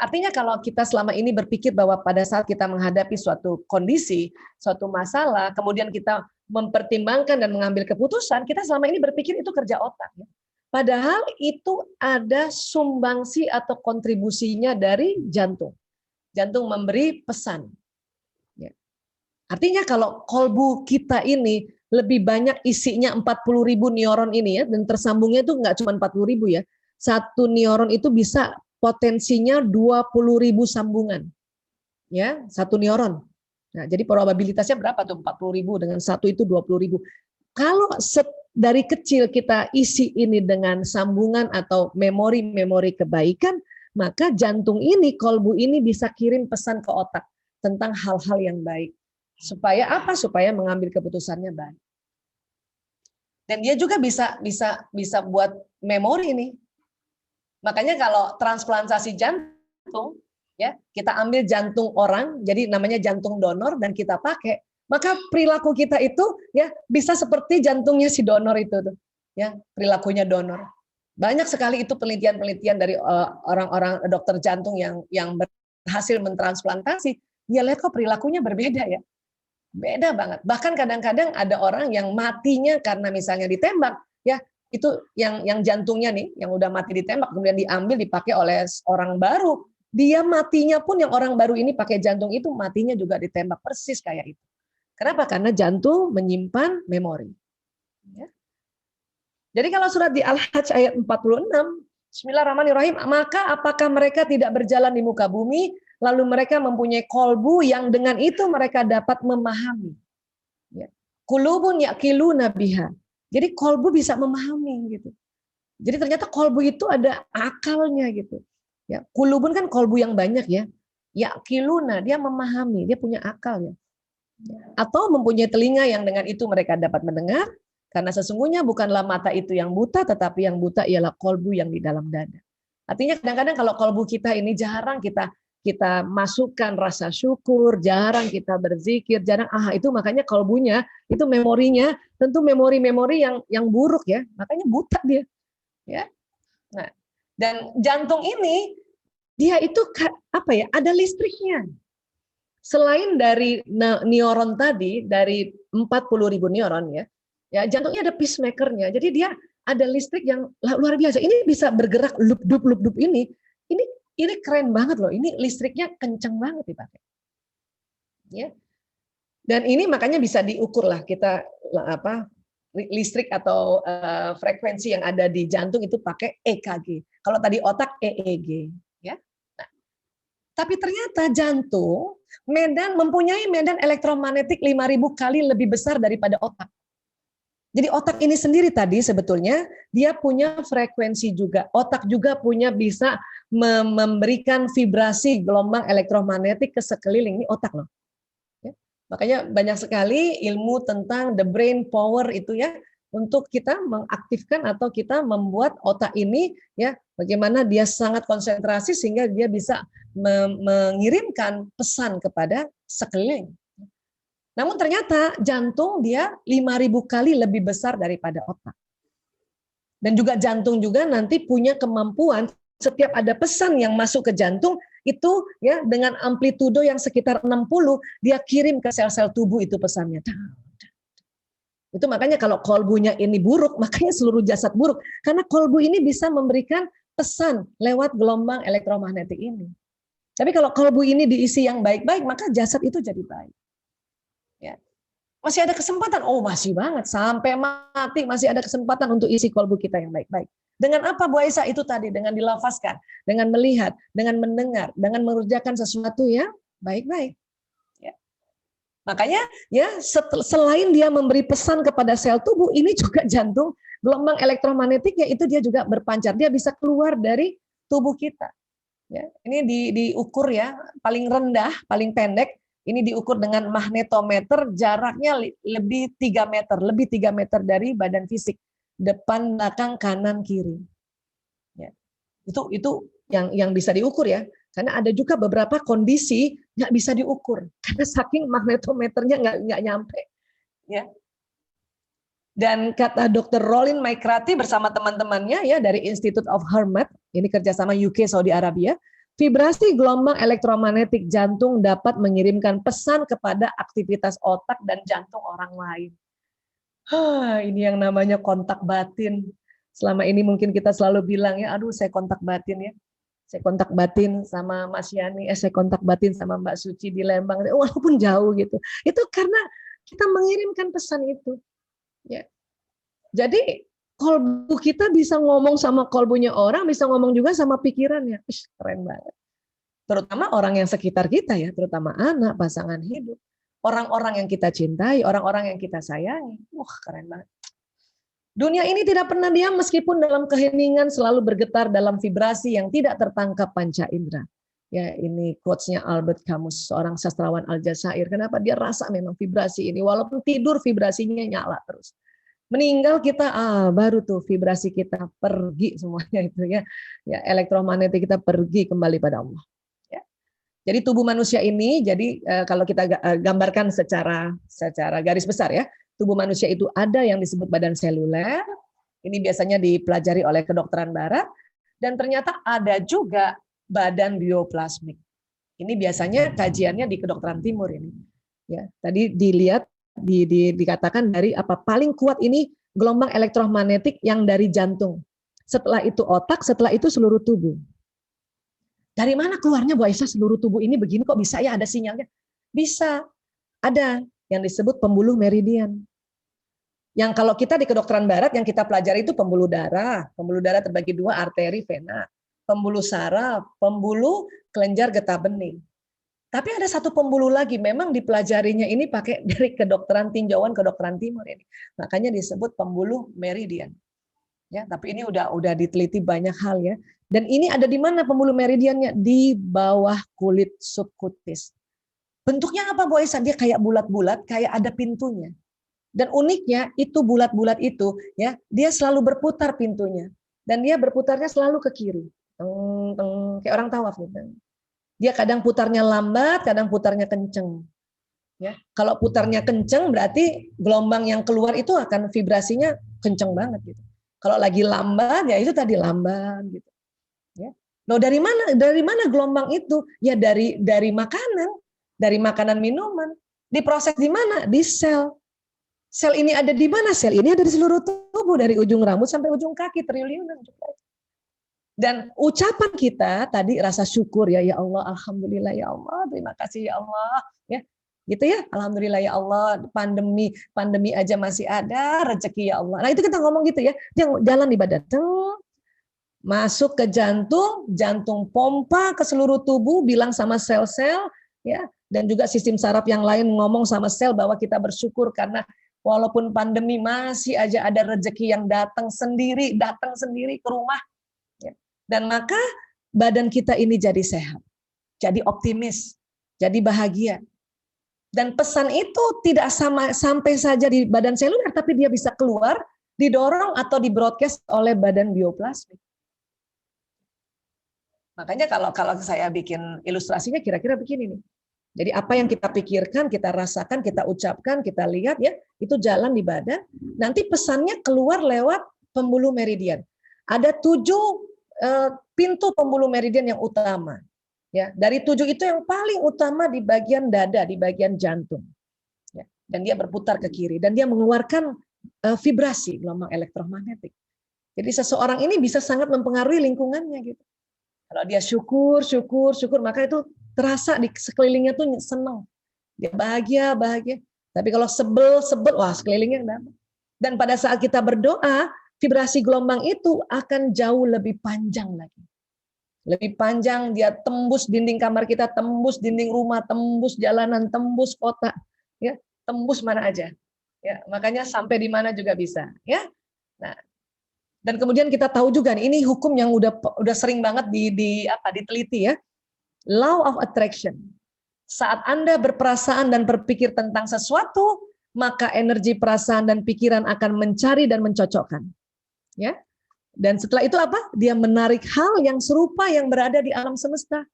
Artinya kalau kita selama ini berpikir bahwa pada saat kita menghadapi suatu kondisi, suatu masalah, kemudian kita mempertimbangkan dan mengambil keputusan, kita selama ini berpikir itu kerja otak. Padahal itu ada sumbangsi atau kontribusinya dari jantung. Jantung memberi pesan. Artinya kalau kolbu kita ini lebih banyak isinya 40.000 neuron ini ya, dan tersambungnya itu nggak cuma 40.000 ya. Satu neuron itu bisa potensinya 20.000 sambungan. Ya, satu neuron. Nah, jadi probabilitasnya berapa tuh 40.000 dengan satu itu 20.000. Kalau dari kecil kita isi ini dengan sambungan atau memori-memori kebaikan, maka jantung ini, kolbu ini bisa kirim pesan ke otak tentang hal-hal yang baik. Supaya apa? Supaya mengambil keputusannya baik. Dan dia juga bisa buat memori nih. Makanya kalau transplantasi jantung, ya kita ambil jantung orang, jadi namanya jantung donor dan kita pakai, maka perilaku kita itu ya bisa seperti jantungnya si donor itu tuh, ya perilakunya donor. Banyak sekali itu penelitian-penelitian dari orang-orang dokter jantung yang berhasil mentransplantasi, dia lihat kok perilakunya berbeda ya. Beda banget. Bahkan kadang-kadang ada orang yang matinya karena misalnya ditembak, ya itu yang jantungnya nih, yang udah mati ditembak, kemudian diambil dipakai oleh orang baru. Dia matinya pun yang orang baru ini pakai jantung itu matinya juga ditembak persis kayak itu. Kenapa? Karena jantung menyimpan memori. Ya. Jadi kalau surat di Al-Hajj ayat 46, Bismillahirrahmanirrahim, maka apakah mereka tidak berjalan di muka bumi, lalu mereka mempunyai kolbu yang dengan itu mereka dapat memahami. Qulubun yaqiluna biha. Jadi kolbu bisa memahami gitu. Jadi ternyata kolbu itu ada akalnya gitu. Ya, qulubun kan kolbu yang banyak ya. Yaqiluna, dia memahami, dia punya akal ya. Atau mempunyai telinga yang dengan itu mereka dapat mendengar, karena sesungguhnya bukanlah mata itu yang buta, tetapi yang buta ialah kolbu yang di dalam dada. Artinya kadang-kadang kalau kolbu kita ini jarang kita masukkan rasa syukur, jarang kita berzikir, jarang itu makanya kolbunya itu memorinya tentu memori-memori yang buruk ya, makanya buta dia. Ya. Nah, dan jantung ini dia itu apa ya? Ada listriknya. Selain dari neuron tadi, dari 40.000 neuron ya, jantungnya ada pacemaker-nya. Jadi dia ada listrik yang luar biasa. Ini bisa bergerak lup-dup ini. Ini keren banget loh. Ini listriknya kenceng banget dipakai. Ya. Dan ini makanya bisa diukur lah kita listrik atau frekuensi yang ada di jantung itu pakai EKG. Kalau tadi otak EEG. Ya. Nah, tapi ternyata jantung mempunyai medan elektromagnetik 5.000 kali lebih besar daripada otak. Jadi otak ini sendiri tadi sebetulnya dia punya frekuensi juga. Otak juga bisa memberikan vibrasi gelombang elektromagnetik ke sekeliling. Ini otak loh. Ya. Makanya banyak sekali ilmu tentang the brain power itu ya, untuk kita mengaktifkan atau kita membuat otak ini ya bagaimana dia sangat konsentrasi sehingga dia bisa mengirimkan pesan kepada sekeliling. Namun ternyata jantung dia 5.000 kali lebih besar daripada otak. Dan juga jantung juga nanti punya kemampuan setiap ada pesan yang masuk ke jantung itu ya dengan amplitudo yang sekitar 60 dia kirim ke sel-sel tubuh itu pesannya. Itu makanya kalau kolbunya ini buruk, makanya seluruh jasad buruk. Karena kolbu ini bisa memberikan pesan lewat gelombang elektromagnetik ini. Tapi kalau kolbu ini diisi yang baik-baik, maka jasad itu jadi baik. Ya. Masih ada kesempatan, masih banget sampai mati masih ada kesempatan untuk isi kolbu kita yang baik-baik. Dengan apa Bu Aisyah? Itu tadi dengan dilafazkan, dengan melihat, dengan mendengar, dengan mengerjakan sesuatu yang baik-baik. Ya. Makanya ya selain dia memberi pesan kepada sel tubuh, ini juga jantung gelombang elektromagnetiknya itu dia juga berpancar, dia bisa keluar dari tubuh kita. Ya, ini diukur ya paling rendah, paling pendek. Ini diukur dengan magnetometer, jaraknya lebih 3 meter dari badan fisik, depan, belakang, kanan, kiri. Ya. Itu yang bisa diukur ya, karena ada juga beberapa kondisi nggak bisa diukur karena saking magnetometernya nggak nyampe. Ya. Dan kata Dr. Rolin Maikrati bersama teman-temannya ya dari Institute of Hermet, ini kerjasama UK Saudi Arabia, Vibrasi gelombang elektromagnetik jantung dapat mengirimkan pesan kepada aktivitas otak dan jantung orang lain. Ini yang namanya kontak batin. Selama ini mungkin kita selalu bilang ya, aduh saya kontak batin ya. Saya kontak batin sama Mas Yani, saya kontak batin sama Mbak Suci di Lembang, walaupun jauh gitu. Itu karena kita mengirimkan pesan itu. Ya. Jadi kolbu kita bisa ngomong sama kolbunya orang, bisa ngomong juga sama pikirannya. Keren banget. Terutama orang yang sekitar kita ya, terutama anak, pasangan hidup. Orang-orang yang kita cintai, orang-orang yang kita sayangi. Wah, keren banget. Dunia ini tidak pernah diam meskipun dalam keheningan selalu bergetar dalam vibrasi yang tidak tertangkap panca indera. Ya, ini quotes-nya Albert Camus, seorang sastrawan Aljazair. Kenapa dia rasa memang vibrasi ini, walaupun tidur vibrasinya nyala terus. Meninggal kita baru tuh vibrasi kita pergi semuanya itu ya. Ya, elektromagnetik kita pergi kembali pada Allah. Ya. Jadi tubuh manusia ini, jadi kalau kita gambarkan secara garis besar ya, tubuh manusia itu ada yang disebut badan seluler. Ini biasanya dipelajari oleh kedokteran barat, dan ternyata ada juga badan bioplasmik. Ini biasanya kajiannya di kedokteran timur ini. Ya, tadi dilihat dikatakan dari apa paling kuat ini gelombang elektromagnetik yang dari jantung. Setelah itu otak, setelah itu seluruh tubuh. Dari mana keluarnya Bu Aisyah seluruh tubuh ini begini kok bisa ya ada sinyalnya? Bisa. Ada yang disebut pembuluh meridian. Yang kalau kita di kedokteran barat yang kita pelajari itu pembuluh darah. Pembuluh darah terbagi dua, arteri, vena. Pembuluh saraf, pembuluh kelenjar getah bening. Tapi ada satu pembuluh lagi, memang dipelajarinya ini pakai dari kedokteran tinjauan, kedokteran timur ini. Makanya disebut pembuluh meridian. Ya, tapi ini udah diteliti banyak hal ya. Dan ini ada di mana pembuluh meridiannya? Di bawah kulit subkutis. Bentuknya apa Bu Aisyah? Dia kayak bulat-bulat, kayak ada pintunya. Dan uniknya itu bulat-bulat itu ya, dia selalu berputar pintunya. Dan dia berputarnya selalu ke kiri. Kayak orang tawaf gitu. Dia kadang putarnya lambat, kadang putarnya kenceng. Ya, kalau putarnya kenceng berarti gelombang yang keluar itu akan vibrasinya kenceng banget gitu. Kalau lagi lambat ya itu tadi lambat gitu. Ya. Nah, dari mana gelombang itu? Ya dari makanan minuman. Diproses di mana? Di sel. Sel ini ada di mana? Sel ini ada di seluruh tubuh dari ujung rambut sampai ujung kaki, triliunan. Dan ucapan kita tadi rasa syukur ya Allah, alhamdulillah ya Allah, terima kasih ya Allah, ya gitu ya, alhamdulillah ya Allah, pandemi aja masih ada, rezeki ya Allah. Nah itu kita ngomong gitu ya, jalan di badan, masuk ke jantung pompa ke seluruh tubuh, bilang sama sel-sel, ya, dan juga sistem saraf yang lain ngomong sama sel bahwa kita bersyukur karena walaupun pandemi masih aja ada rezeki yang datang sendiri ke rumah. Dan maka badan kita ini jadi sehat, jadi optimis, jadi bahagia. Dan pesan itu tidak sampai saja di badan seluler, tapi dia bisa keluar, didorong atau di broadcast oleh badan bioplasmik. Makanya kalau saya bikin ilustrasinya kira-kira begini nih. Jadi apa yang kita pikirkan, kita rasakan, kita ucapkan, kita lihat ya, itu jalan di badan. Nanti pesannya keluar lewat pembuluh meridian. Ada 7 pintu pembuluh meridian yang utama. Ya, dari 7 itu yang paling utama di bagian dada, di bagian jantung. Ya, dan dia berputar ke kiri dan dia mengeluarkan vibrasi gelombang elektromagnetik. Jadi seseorang ini bisa sangat mempengaruhi lingkungannya gitu. Kalau dia syukur, maka itu terasa di sekelilingnya tuh senang. Dia bahagia. Tapi kalau sebel, wah sekelilingnya enggak. Dan pada saat kita berdoa, vibrasi gelombang itu akan jauh lebih panjang lagi. Lebih panjang, dia tembus dinding kamar kita, tembus dinding rumah, tembus jalanan, tembus kota, ya, tembus mana aja. Ya, makanya sampai di mana juga bisa, ya. Nah, dan kemudian kita tahu juga nih, ini hukum yang udah sering banget diteliti ya. Law of attraction. Saat Anda berperasaan dan berpikir tentang sesuatu, maka energi perasaan dan pikiran akan mencari dan mencocokkan. Ya. Dan setelah itu apa? Dia menarik hal yang serupa yang berada di alam semesta.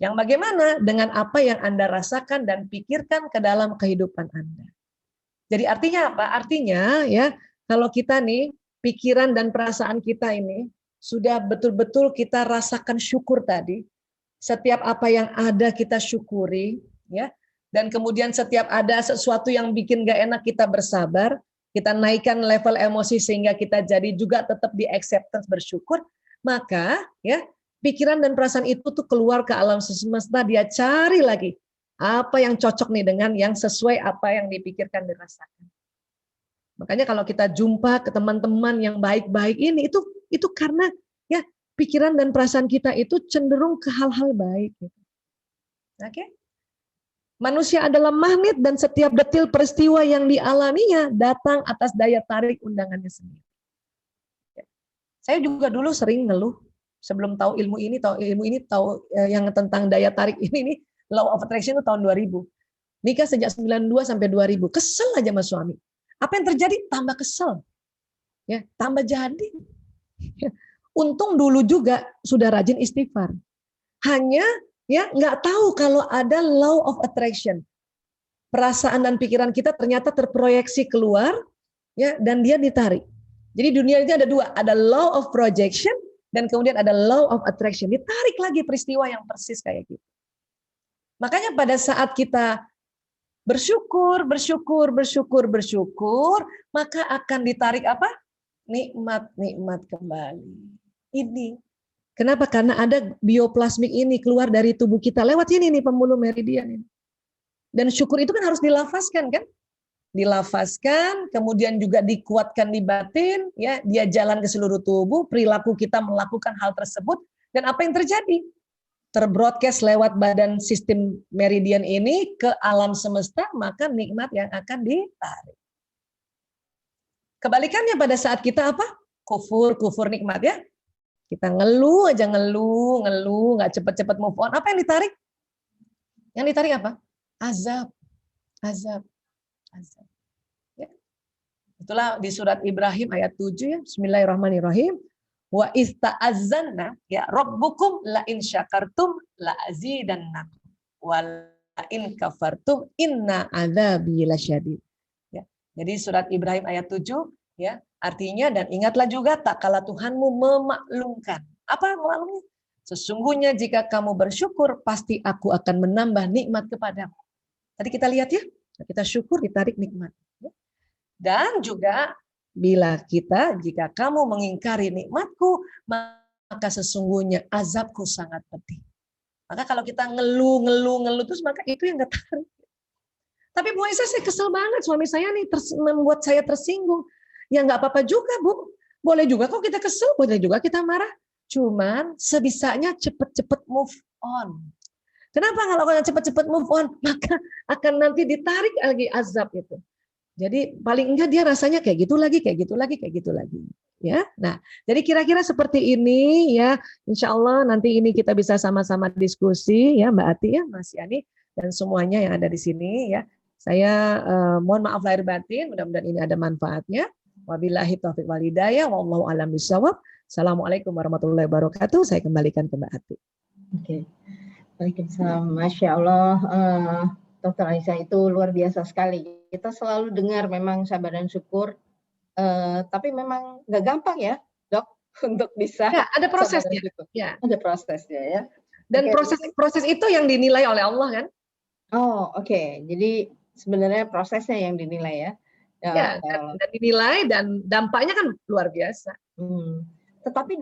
Yang bagaimana? Dengan apa yang Anda rasakan dan pikirkan ke dalam kehidupan Anda. Jadi artinya apa? Artinya ya, kalau kita nih, pikiran dan perasaan kita ini sudah betul-betul kita rasakan syukur tadi, setiap apa yang ada kita syukuri, ya. Dan kemudian setiap ada sesuatu yang bikin gak enak kita bersabar, kita naikkan level emosi sehingga kita jadi juga tetap di acceptance bersyukur, maka ya pikiran dan perasaan itu tuh keluar ke alam semesta, dia cari lagi apa yang cocok nih dengan yang sesuai apa yang dipikirkan dan dirasakan. Makanya kalau kita jumpa ke teman-teman yang baik-baik ini, itu karena ya pikiran dan perasaan kita itu cenderung ke hal-hal baik. Oke? Manusia adalah magnet dan setiap detil peristiwa yang dialaminya datang atas daya tarik undangannya sendiri. Saya juga dulu sering ngeluh sebelum tahu ilmu ini, tahu yang tentang daya tarik ini nih, law of attraction itu tahun 2000. Nikah sejak 92 sampai 2000, kesel aja sama suami. Apa yang terjadi? Tambah kesel. Ya, tambah jadi. Untung dulu juga sudah rajin istighfar. Hanya ya nggak tahu kalau ada law of attraction. Perasaan dan pikiran kita ternyata terproyeksi keluar, ya, dan dia ditarik. Jadi dunia ini ada dua, ada law of projection dan kemudian ada law of attraction. Ditarik lagi peristiwa yang persis kayak gitu. Makanya pada saat kita bersyukur, maka akan ditarik apa? Nikmat kembali. Ini. Kenapa? Karena ada bioplasmik ini keluar dari tubuh kita lewat ini nih pembuluh meridian ini. Dan syukur itu kan harus dilafazkan kan? Dilafazkan, kemudian juga dikuatkan di batin, ya, dia jalan ke seluruh tubuh, perilaku kita melakukan hal tersebut, dan apa yang terjadi? Terbroadcast lewat badan sistem meridian ini ke alam semesta, maka nikmat yang akan ditarik. Kebalikannya pada saat kita apa? Kufur nikmat ya. Kita ngeluh aja, ngeluh, nggak cepet-cepet move on. Apa yang ditarik? Yang ditarik apa? Azab. Ya. Itulah di surat Ibrahim ayat 7 ya. Bismillahirrahmanirrahim. Wa ista'azzanna ya rabbukum la in syakartum la azidannakum wa la in kafartum inna adzabi lasyadid. Ya. Jadi surat Ibrahim ayat 7 ya, artinya dan ingatlah juga tak kala Tuhanmu memaklumkan. Apa memaklumnya? Sesungguhnya jika kamu bersyukur pasti aku akan menambah nikmat kepadamu. Tadi kita lihat ya, kita syukur ditarik nikmat. Dan juga jika kamu mengingkari nikmatku, maka sesungguhnya azabku sangat pedih. Maka kalau kita ngeluh terus maka itu yang ditarik. Tapi Bu Aisyah, saya kesel banget suami saya nih membuat saya tersinggung. Ya nggak apa-apa juga Bu, boleh juga kok kita kesel, boleh juga kita marah. Cuman sebisanya cepet-cepet move on. Kenapa kalau cepet-cepet move on, maka akan nanti ditarik lagi azab itu. Jadi paling enggak dia rasanya kayak gitu lagi. Ya, nah jadi kira-kira seperti ini ya. Insya Allah nanti ini kita bisa sama-sama diskusi ya Mbak Ati ya, Mas Yani dan semuanya yang ada di sini ya. Saya mohon maaf lahir batin, mudah-mudahan ini ada manfaatnya. Wabillahi taufiq wal hidayah, wallahu a'lam bishawab. Assalamualaikum warahmatullahi wabarakatuh. Saya kembalikan ke Mbak Ati. Oke. Waalaikumsalam. Masya Allah, Dr. Aisyah itu luar biasa sekali. Kita selalu dengar memang sabar dan syukur, tapi memang nggak gampang ya, Dok, untuk bisa. Ya, ada prosesnya. Ya. Ada prosesnya ya. Dan proses itu yang dinilai oleh Allah kan? Oh, oke. Jadi sebenarnya prosesnya yang dinilai ya. Ya, dan dinilai dan dampaknya kan luar biasa. Tetapi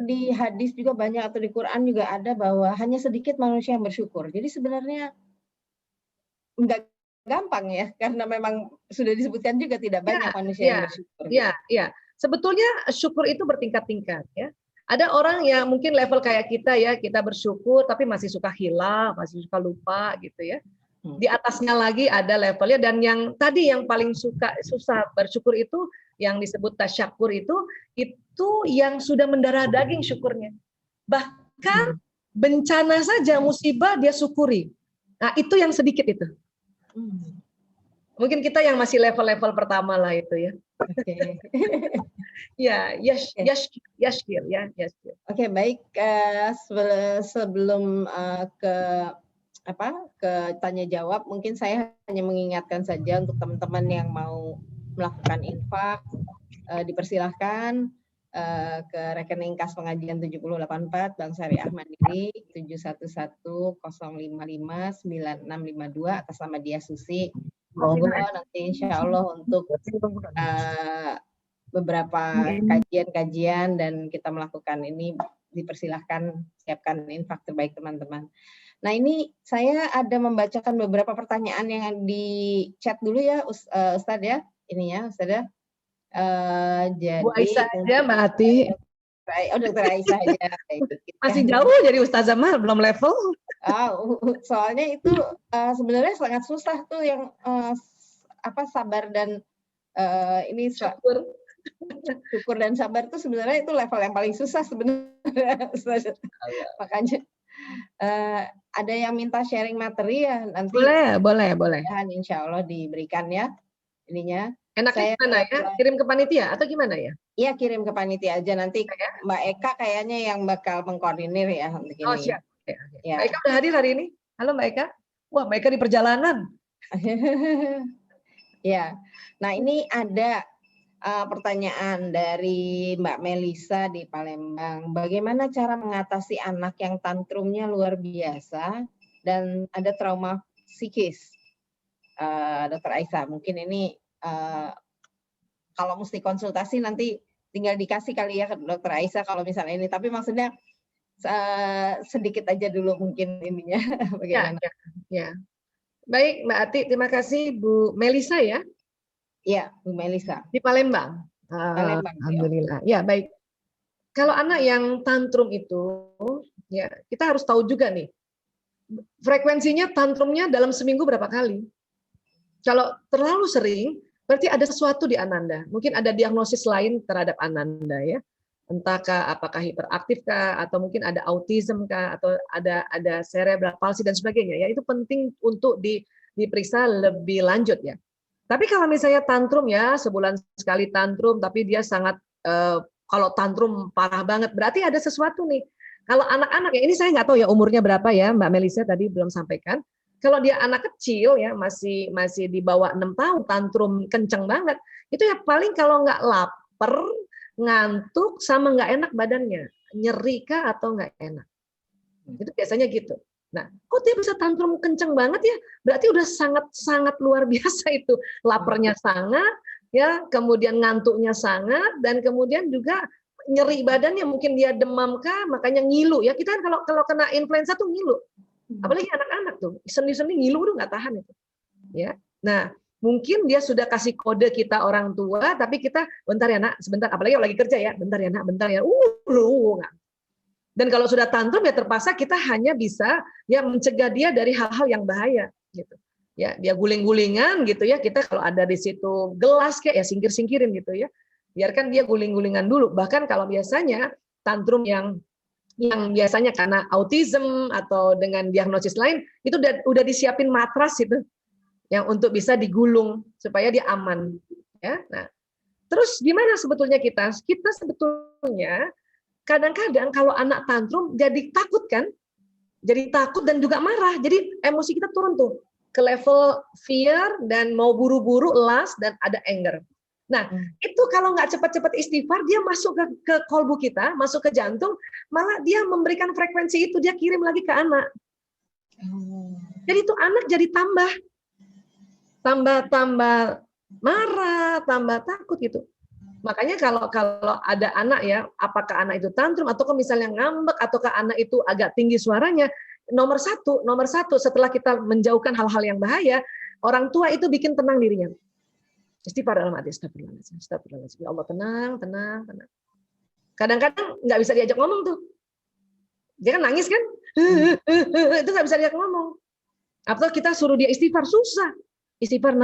di hadis juga banyak atau di Quran juga ada bahwa hanya sedikit manusia yang bersyukur. Jadi sebenarnya enggak gampang ya, karena memang sudah disebutkan juga tidak banyak manusia yang bersyukur. Iya. Sebetulnya syukur itu bertingkat-tingkat ya. Ada orang yang mungkin level kayak kita ya, kita bersyukur tapi masih suka hilaf, masih suka lupa gitu ya. Di atasnya lagi ada levelnya, dan yang tadi yang paling susah bersyukur itu yang disebut tasyakur itu yang sudah mendarah daging syukurnya. Bahkan bencana saja, musibah dia syukuri. Nah, itu yang sedikit itu. Mungkin kita yang masih level-level pertama lah itu ya. Oke. Ya, yashkir. Oke, baik. Sebelum ke tanya jawab, mungkin saya hanya mengingatkan saja untuk teman-teman yang mau melakukan infak, dipersilahkan. ke rekening kas pengajian 7084 Bank Syariah Mandiri 71105596652 atas nama Dia Susi. Monggo nanti insya Allah untuk beberapa kajian-kajian dan kita melakukan ini dipersilahkan siapkan infak terbaik teman-teman. Nah ini saya ada membacakan beberapa pertanyaan yang di chat dulu ya Ustadz ya, ini ya Ustadz ya. Jadi Bu Aisyah aja Mbak Ati. Oh Dokter Aisyah aja. Masih jauh jadi Ustazah mah belum level. Soalnya itu sebenarnya sangat susah tuh yang sabar dan ini syukur dan sabar tuh sebenarnya itu level yang paling susah sebenarnya. Makanya ada yang minta sharing materi ya nanti. Boleh. Insya Allah diberikan ya ininya. Enaknya gimana ya? Kirim ke panitia atau gimana ya? Iya kirim ke panitia aja nanti Mbak Eka kayaknya yang bakal mengkoordinir ya. Oh siap. Ya. Mbak Eka udah hadir hari ini? Halo Mbak Eka. Wah Mbak Eka di perjalanan. Ya. Nah ini ada pertanyaan dari Mbak Melisa di Palembang. Bagaimana cara mengatasi anak yang tantrumnya luar biasa dan ada trauma psikis? Dokter Aisyah, mungkin ini kalau mesti konsultasi nanti tinggal dikasih kali ya ke Dokter Aisyah kalau misalnya ini. Tapi maksudnya sedikit aja dulu mungkin ininya. Bagaimana? Ya. Baik Mbak Ati, terima kasih Bu Melisa ya. Iya, Bu Melisa. Di Palembang. Palembang. Alhamdulillah. Ya baik. Kalau anak yang tantrum itu, ya kita harus tahu juga nih frekuensinya tantrumnya dalam seminggu berapa kali. Kalau terlalu sering, berarti ada sesuatu di Ananda. Mungkin ada diagnosis lain terhadap Ananda ya. Entahkah apakah hiperaktif kah, atau mungkin ada autism kah, atau ada cerebral palsy dan sebagainya. Ya itu penting untuk diperiksa lebih lanjut ya. Tapi kalau misalnya tantrum ya sebulan sekali tantrum, tapi dia sangat kalau tantrum parah banget, berarti ada sesuatu nih. Kalau anak-anak ya ini saya nggak tahu ya umurnya berapa ya Mbak Melisa tadi belum sampaikan. Kalau dia anak kecil ya masih di bawah 6 tahun tantrum kenceng banget, itu ya paling kalau nggak lapar, ngantuk sama nggak enak badannya, nyeri kah atau nggak enak. Itu biasanya gitu. Nah, kok dia bisa tantrum kenceng banget ya? Berarti udah sangat luar biasa itu. Laparnya sangat, ya, kemudian ngantuknya sangat, dan kemudian juga nyeri badannya, mungkin dia demam kah, makanya ngilu ya. Kita kan kalau kena influenza tuh ngilu. Apalagi anak-anak tuh, sendi-sendi ngilu udah nggak tahan itu. Ya. Nah, mungkin dia sudah kasih kode kita orang tua, tapi kita bentar ya nak, sebentar. Apalagi kalau lagi kerja ya, bentar ya nak, bentar ya. Nggak. Dan kalau sudah tantrum ya terpaksa kita hanya bisa ya mencegah dia dari hal-hal yang bahaya gitu. Ya, dia guling-gulingan gitu ya. Kita kalau ada di situ gelas kayak ya singkir-singkirin gitu ya. Biarkan dia guling-gulingan dulu. Bahkan kalau biasanya tantrum yang biasanya karena autism atau dengan diagnosis lain itu udah disiapin matras itu yang untuk bisa digulung supaya dia aman ya. Nah, terus gimana sebetulnya kita sebetulnya kadang-kadang kalau anak tantrum jadi takut kan? Jadi takut dan juga marah. Jadi emosi kita turun tuh ke level fear dan mau buru-buru, lust dan ada anger. Nah, itu kalau nggak cepat-cepat istighfar, dia masuk ke kolbu kita, masuk ke jantung, malah dia memberikan frekuensi itu, dia kirim lagi ke anak. Jadi itu anak jadi tambah marah, tambah takut gitu. Makanya kalau ada anak ya, apakah anak itu tantrum atau misalnya ngambek ataukah anak itu agak tinggi suaranya, nomor satu setelah kita menjauhkan hal-hal yang bahaya, orang tua itu bikin tenang dirinya. Istighfar dalam hati, astagfirullahaladzim. Ya Allah tenang. Kadang-kadang nggak bisa diajak ngomong tuh. Dia kan nangis kan? Itu nggak bisa diajak ngomong. Atau kita suruh dia istighfar, susah. Istighfar,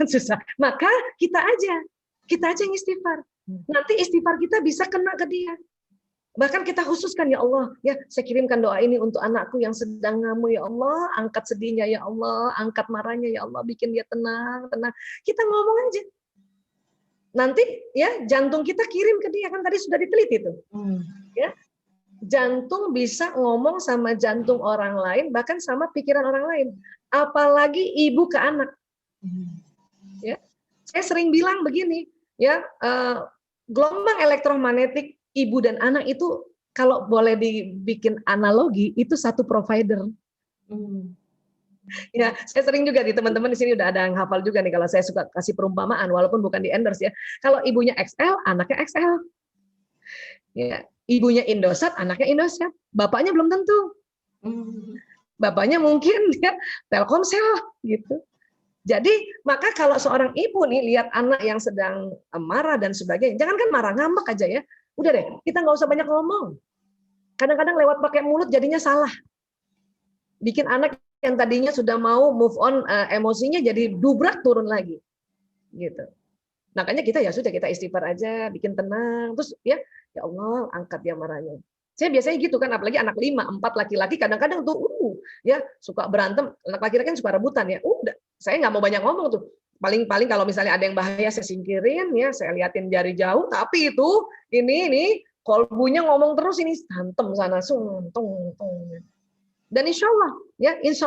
susah. Maka kita aja yang istighfar. Nanti istighfar kita bisa kena ke dia. Bahkan kita khususkan, ya Allah, ya saya kirimkan doa ini untuk anakku yang sedang ngamuk, ya Allah, angkat sedihnya, ya Allah, angkat marahnya, ya Allah, bikin dia tenang. Kita ngomong aja. Nanti ya jantung kita kirim ke dia, kan tadi sudah diteliti tuh. Ya. Jantung bisa ngomong sama jantung orang lain, bahkan sama pikiran orang lain. Apalagi ibu ke anak. Ya. Saya sering bilang begini, ya gelombang elektromagnetik ibu dan anak itu kalau boleh dibikin analogi itu satu provider. Ya, saya sering juga di teman-teman di sini udah ada yang hafal juga nih kalau saya suka kasih perumpamaan walaupun bukan di endorse ya. Kalau ibunya XL, anaknya XL. Ya, ibunya Indosat, anaknya Indosat. Bapaknya belum tentu. Bapaknya mungkin ya Telkomsel gitu. Jadi maka kalau seorang ibu nih lihat anak yang sedang marah dan sebagainya, jangan kan marah, ngambek aja ya. Udah deh, kita nggak usah banyak ngomong. Kadang-kadang lewat pakai mulut jadinya salah. Bikin anak yang tadinya sudah mau move on emosinya jadi dubrak turun lagi. Gitu. Makanya kita ya sudah kita istighfar aja, bikin tenang, terus ya Allah angkat dia marahnya. Saya biasanya gitu kan, apalagi anak 5, 4 laki-laki kadang-kadang tuh ya suka berantem, anak laki-laki kan suka rebutan ya. Udah, saya nggak mau banyak ngomong tuh. Paling-paling kalau misalnya ada yang bahaya saya singkirin ya, saya liatin jari jauh, tapi itu ini kolbunya ngomong terus ini hantem sana tung. Dan insya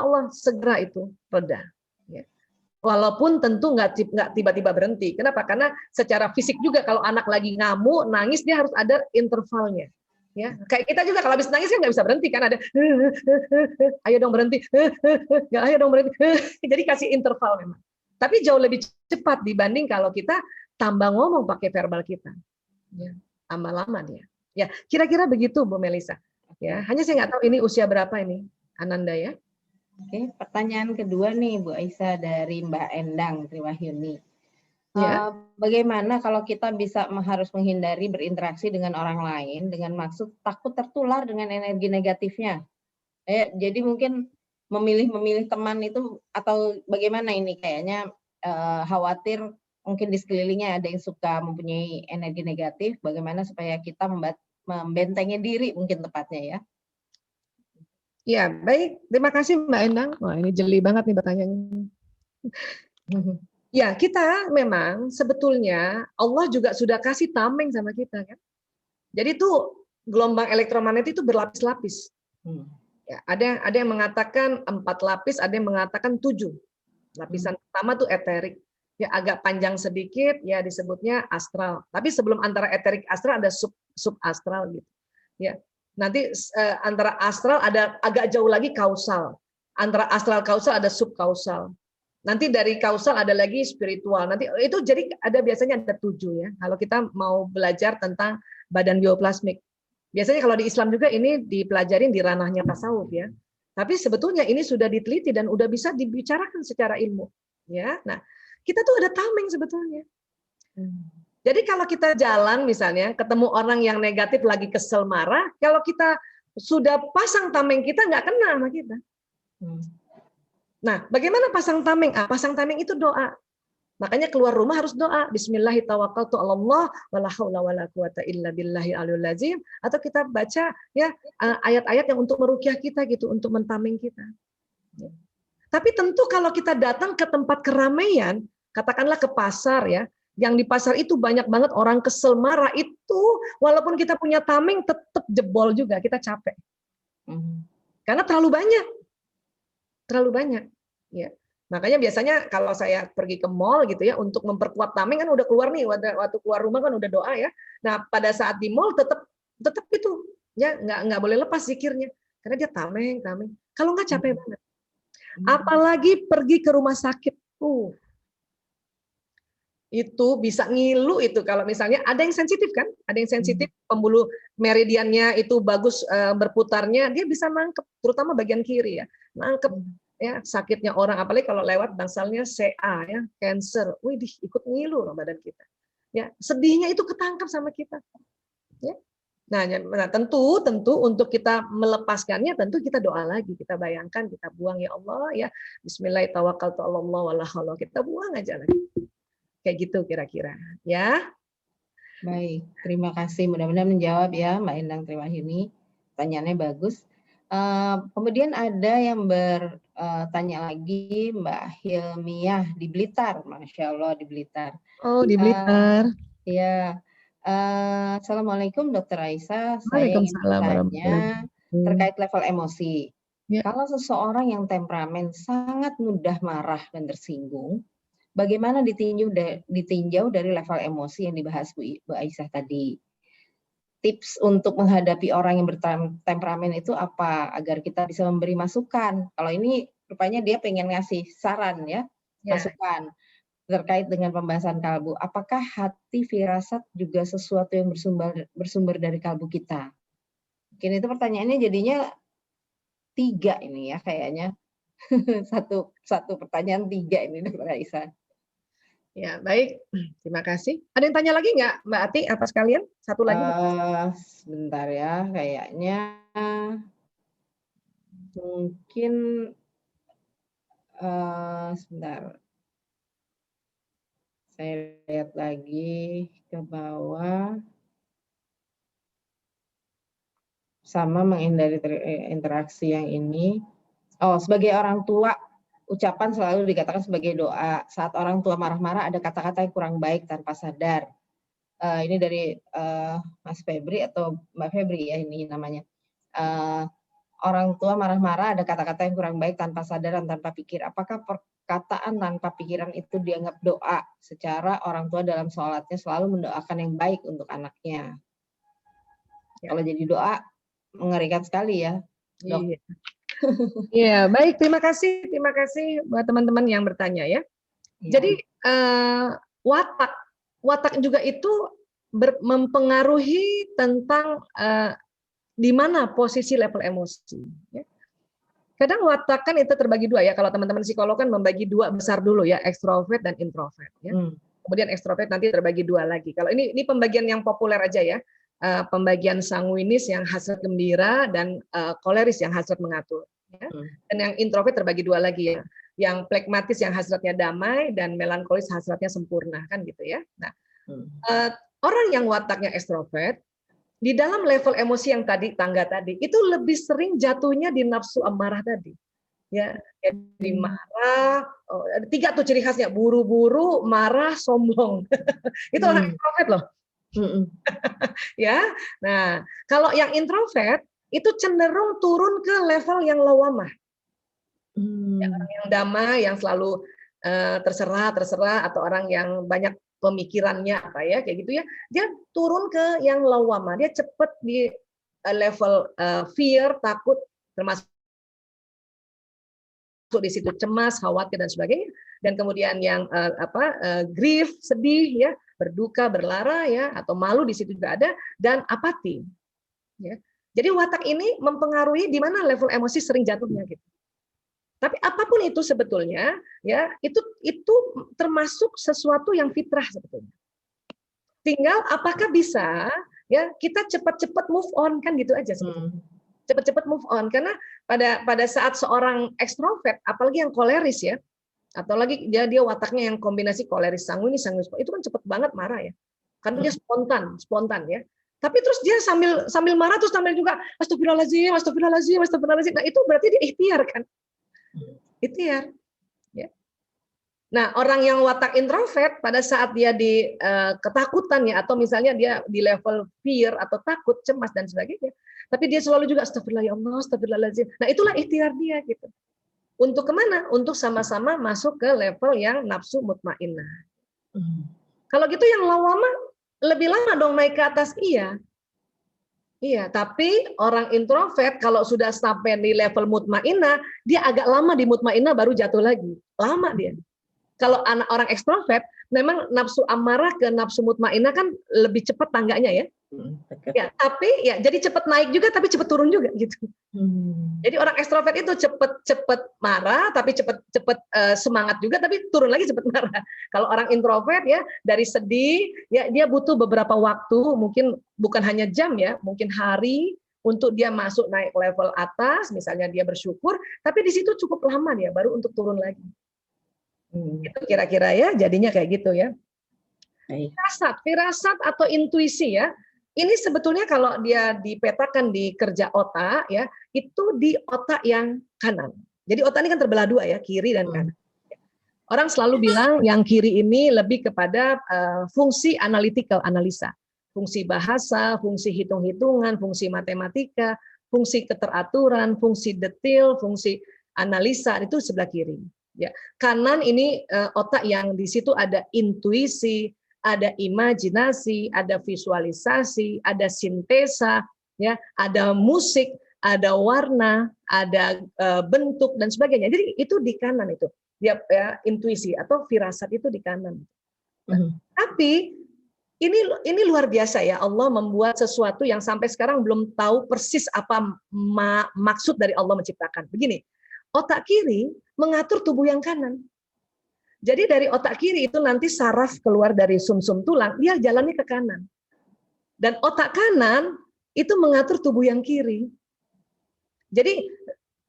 Allah segera itu reda. Ya. Walaupun tentu nggak tiba-tiba berhenti. Kenapa? Karena secara fisik juga kalau anak lagi ngamuk, nangis dia harus ada intervalnya. Ya, kayak kita juga kalau habis nangis kan nggak bisa berhenti kan ada, ayo dong berhenti, nggak ayo dong berhenti. Jadi kasih interval memang. Tapi jauh lebih cepat dibanding kalau kita tambah ngomong pakai verbal kita. Ya, tambah lama dia. Ya, kira-kira begitu Bu Melisa. Ya, hanya saya nggak tahu ini usia berapa ini, Ananda ya. Oke, pertanyaan kedua nih Bu Aisyah dari Mbak Endang Triwahyuni. Ya. Bagaimana kalau kita bisa harus menghindari berinteraksi dengan orang lain dengan maksud takut tertular dengan energi negatifnya? Jadi mungkin memilih teman itu atau bagaimana ini kayaknya khawatir mungkin di sekelilingnya ada yang suka mempunyai energi negatif. Bagaimana supaya kita membentengi diri mungkin tepatnya ya? Ya, baik. Terima kasih Mbak Endang. Wah, ini jeli banget nih pertanyaannya. Ya, kita memang sebetulnya Allah juga sudah kasih tameng sama kita kan. Jadi tuh gelombang elektromagnetik itu berlapis-lapis. Ya, ada yang mengatakan 4 lapis, ada yang mengatakan 7. Lapisan pertama tuh eterik. Ya agak panjang sedikit ya disebutnya astral. Tapi sebelum antara eterik astral ada subastral gitu. Ya. Nanti antara astral ada agak jauh lagi kausal. Antara astral kausal ada subkausal. Nanti dari kausal ada lagi spiritual. Nanti itu jadi ada biasanya ada 7 ya. Kalau kita mau belajar tentang badan bioplasmik. Biasanya kalau di Islam juga ini dipelajarin di ranahnya tasawuf ya. Tapi sebetulnya ini sudah diteliti dan udah bisa dibicarakan secara ilmu. Ya. Nah, kita tuh ada tameng sebetulnya. Jadi kalau kita jalan misalnya ketemu orang yang negatif lagi kesel marah, kalau kita sudah pasang tameng kita nggak kena sama kita. Nah, bagaimana pasang tameng? Pasang tameng itu doa. Makanya keluar rumah harus doa. Bismillahirrahmanirrahim. Wala haula wala quwata illa billahi aliyul azim. Atau kita baca ya ayat-ayat yang untuk meruqyah kita gitu, untuk mentameng kita. Ya. Tapi tentu kalau kita datang ke tempat keramaian, katakanlah ke pasar ya, yang di pasar itu banyak banget orang kesel marah itu, walaupun kita punya tameng tetap jebol juga, kita capek. Karena terlalu banyak. Ya. Makanya biasanya kalau saya pergi ke mall gitu ya, untuk memperkuat tameng kan udah keluar nih, waktu keluar rumah kan udah doa ya. Nah pada saat di mall tetap itu ya nggak boleh lepas zikirnya, karena dia tameng. Kalau nggak capek banget. Apalagi pergi ke rumah sakit, itu bisa ngilu itu kalau misalnya ada yang sensitif kan, ada yang sensitif pembuluh meridiannya itu bagus berputarnya, dia bisa nangkep, terutama bagian kiri ya, nangkep ya sakitnya orang, apalagi kalau lewat bangsalnya CA ya, cancer, widih ikut ngilu badan kita, ya sedihnya itu ketangkap sama kita, ya. Nah, tentu untuk kita melepaskannya tentu kita doa lagi, kita bayangkan, kita buang ya Allah ya, Bismillahirrahmanirrahim, kita buang aja lagi. Kayak gitu kira-kira, ya. Baik, terima kasih. Mudah-mudahan menjawab ya Mbak Endang Triwahyuni. Pertanyaannya bagus. Kemudian ada yang bertanya lagi Mbak Hilmiah di Blitar, Masya Allah di Blitar. Oh di Blitar. Ya. Assalamualaikum Dr. Aisyah. Saya ingin bertanya terkait level emosi. Ya. Kalau seseorang yang temperamen sangat mudah marah dan tersinggung, bagaimana ditinjau dari level emosi yang dibahas Bu Aisyah tadi. Tips untuk menghadapi orang yang bertemperamen itu apa agar kita bisa memberi masukan. Kalau ini rupanya dia pengen ngasih saran ya, masukan terkait dengan pembahasan kalbu. Apakah hati firasat juga sesuatu yang bersumber dari kalbu kita? Mungkin itu pertanyaannya jadinya 3 ini ya kayaknya. satu pertanyaan 3 ini Dr. Aisyah. Ya, baik. Terima kasih. Ada yang tanya lagi nggak, Mbak Ati, apa sekalian? Satu lagi. Sebentar ya, kayaknya mungkin sebentar. Saya lihat lagi ke bawah. Sama menghindari interaksi yang ini. Oh, sebagai orang tua, ucapan selalu dikatakan sebagai doa. Saat orang tua marah-marah ada kata-kata yang kurang baik tanpa sadar. Ini dari Mas Febri atau Mbak Febri ya ini namanya. Orang tua marah-marah ada kata-kata yang kurang baik tanpa sadar dan tanpa pikir. Apakah perkataan tanpa pikiran itu dianggap doa? Secara orang tua dalam sholatnya selalu mendoakan yang baik untuk anaknya. Kalau jadi doa, mengerikan sekali ya, Dok. Iya. Iya, baik. Terima kasih buat teman-teman yang bertanya ya. Jadi watak juga itu mempengaruhi tentang di mana posisi level emosi. Ya. Kadang watak kan itu terbagi 2 ya. Kalau teman-teman psikolog kan membagi 2 besar dulu ya, ekstrovert dan introvert. Ya. Kemudian ekstrovert nanti terbagi 2 lagi. Kalau ini pembagian yang populer aja ya. Pembagian sanguinis yang hasrat gembira dan koleris yang hasrat mengatur. Ya. Dan yang introvert terbagi 2 lagi ya. Yang plekmatis yang hasratnya damai dan melankolis hasratnya sempurna kan gitu ya. Nah, orang yang wataknya ekstrovert di dalam level emosi yang tangga tadi itu lebih sering jatuhnya di nafsu amarah tadi. Ya, jadi marah, 3 tuh ciri khasnya, buru-buru, marah, sombong. Itu orang ekstrovert loh. Ya. Nah, kalau yang introvert itu cenderung turun ke level yang lawamah. Ya, orang yang damai, yang selalu terserah atau orang yang banyak pemikirannya apa ya kayak gitu ya, dia turun ke yang lawamah, dia cepat di level fear, takut, termasuk di situ cemas, khawatir dan sebagainya, dan kemudian yang grief, sedih ya, berduka, berlara ya, atau malu di situ juga ada, dan apati ya. Jadi watak ini mempengaruhi di mana level emosi sering jatuhnya gitu. Tapi apapun itu sebetulnya ya itu termasuk sesuatu yang fitrah sebetulnya. Tinggal apakah bisa ya kita cepat-cepat move on kan gitu aja sebetulnya. Cepat-cepat move on karena pada saat seorang ekstrovert apalagi yang koleris ya atau lagi dia wataknya yang kombinasi koleris sanguinis itu kan cepat banget marah ya. Karena dia spontan ya. Tapi terus dia sambil marah terus sambil juga astagfirullahaladzim. Nah, itu berarti dia ikhtiar kan? Ikhtiar. Ya. Nah, orang yang watak introvert pada saat dia di ketakutan ya atau misalnya dia di level fear atau takut, cemas dan sebagainya, tapi dia selalu juga astagfirullah ya Allah, astagfirullahaladzim. Nah, itulah ikhtiar dia gitu. Untuk kemana? Untuk sama-sama masuk ke level yang nafsu mutmainnah. Kalau gitu yang lawamah lebih lama dong naik ke atas, iya. Iya, tapi orang introvert kalau sudah sampai di level mutmainnah, dia agak lama di mutmainnah baru jatuh lagi. Lama dia. Kalau orang ekstrovert, memang nafsu amarah ke nafsu mutmainnah kan lebih cepat tangganya ya. Ya, tapi ya jadi cepat naik juga tapi cepat turun juga gitu. Jadi orang ekstrovert itu cepat marah tapi cepat semangat juga tapi turun lagi cepat marah. Kalau orang introvert ya dari sedih ya dia butuh beberapa waktu, mungkin bukan hanya jam ya, mungkin hari untuk dia masuk naik level atas, misalnya dia bersyukur, tapi di situ cukup lama dia baru untuk turun lagi. Itu kira-kira ya, jadinya kayak gitu ya. Firasat atau intuisi ya. Ini sebetulnya kalau dia dipetakan di kerja otak ya, itu di otak yang kanan. Jadi otak ini kan terbelah 2 ya, kiri dan kanan. Orang selalu bilang yang kiri ini lebih kepada fungsi analytical, analisa. Fungsi bahasa, fungsi hitung-hitungan, fungsi matematika, fungsi keteraturan, fungsi detail, fungsi analisa itu sebelah kiri. Ya, kanan ini otak yang di situ ada intuisi, ada imajinasi, ada visualisasi, ada sintesa, ya, ada musik, ada warna, ada bentuk dan sebagainya. Jadi itu di kanan itu. Ya, intuisi atau firasat itu di kanan. Nah, tapi ini luar biasa ya, Allah membuat sesuatu yang sampai sekarang belum tahu persis apa maksud dari Allah menciptakan. Begini, otak kiri mengatur tubuh yang kanan. Jadi dari otak kiri itu nanti saraf keluar dari sumsum tulang, dia jalannya ke kanan. Dan otak kanan itu mengatur tubuh yang kiri. Jadi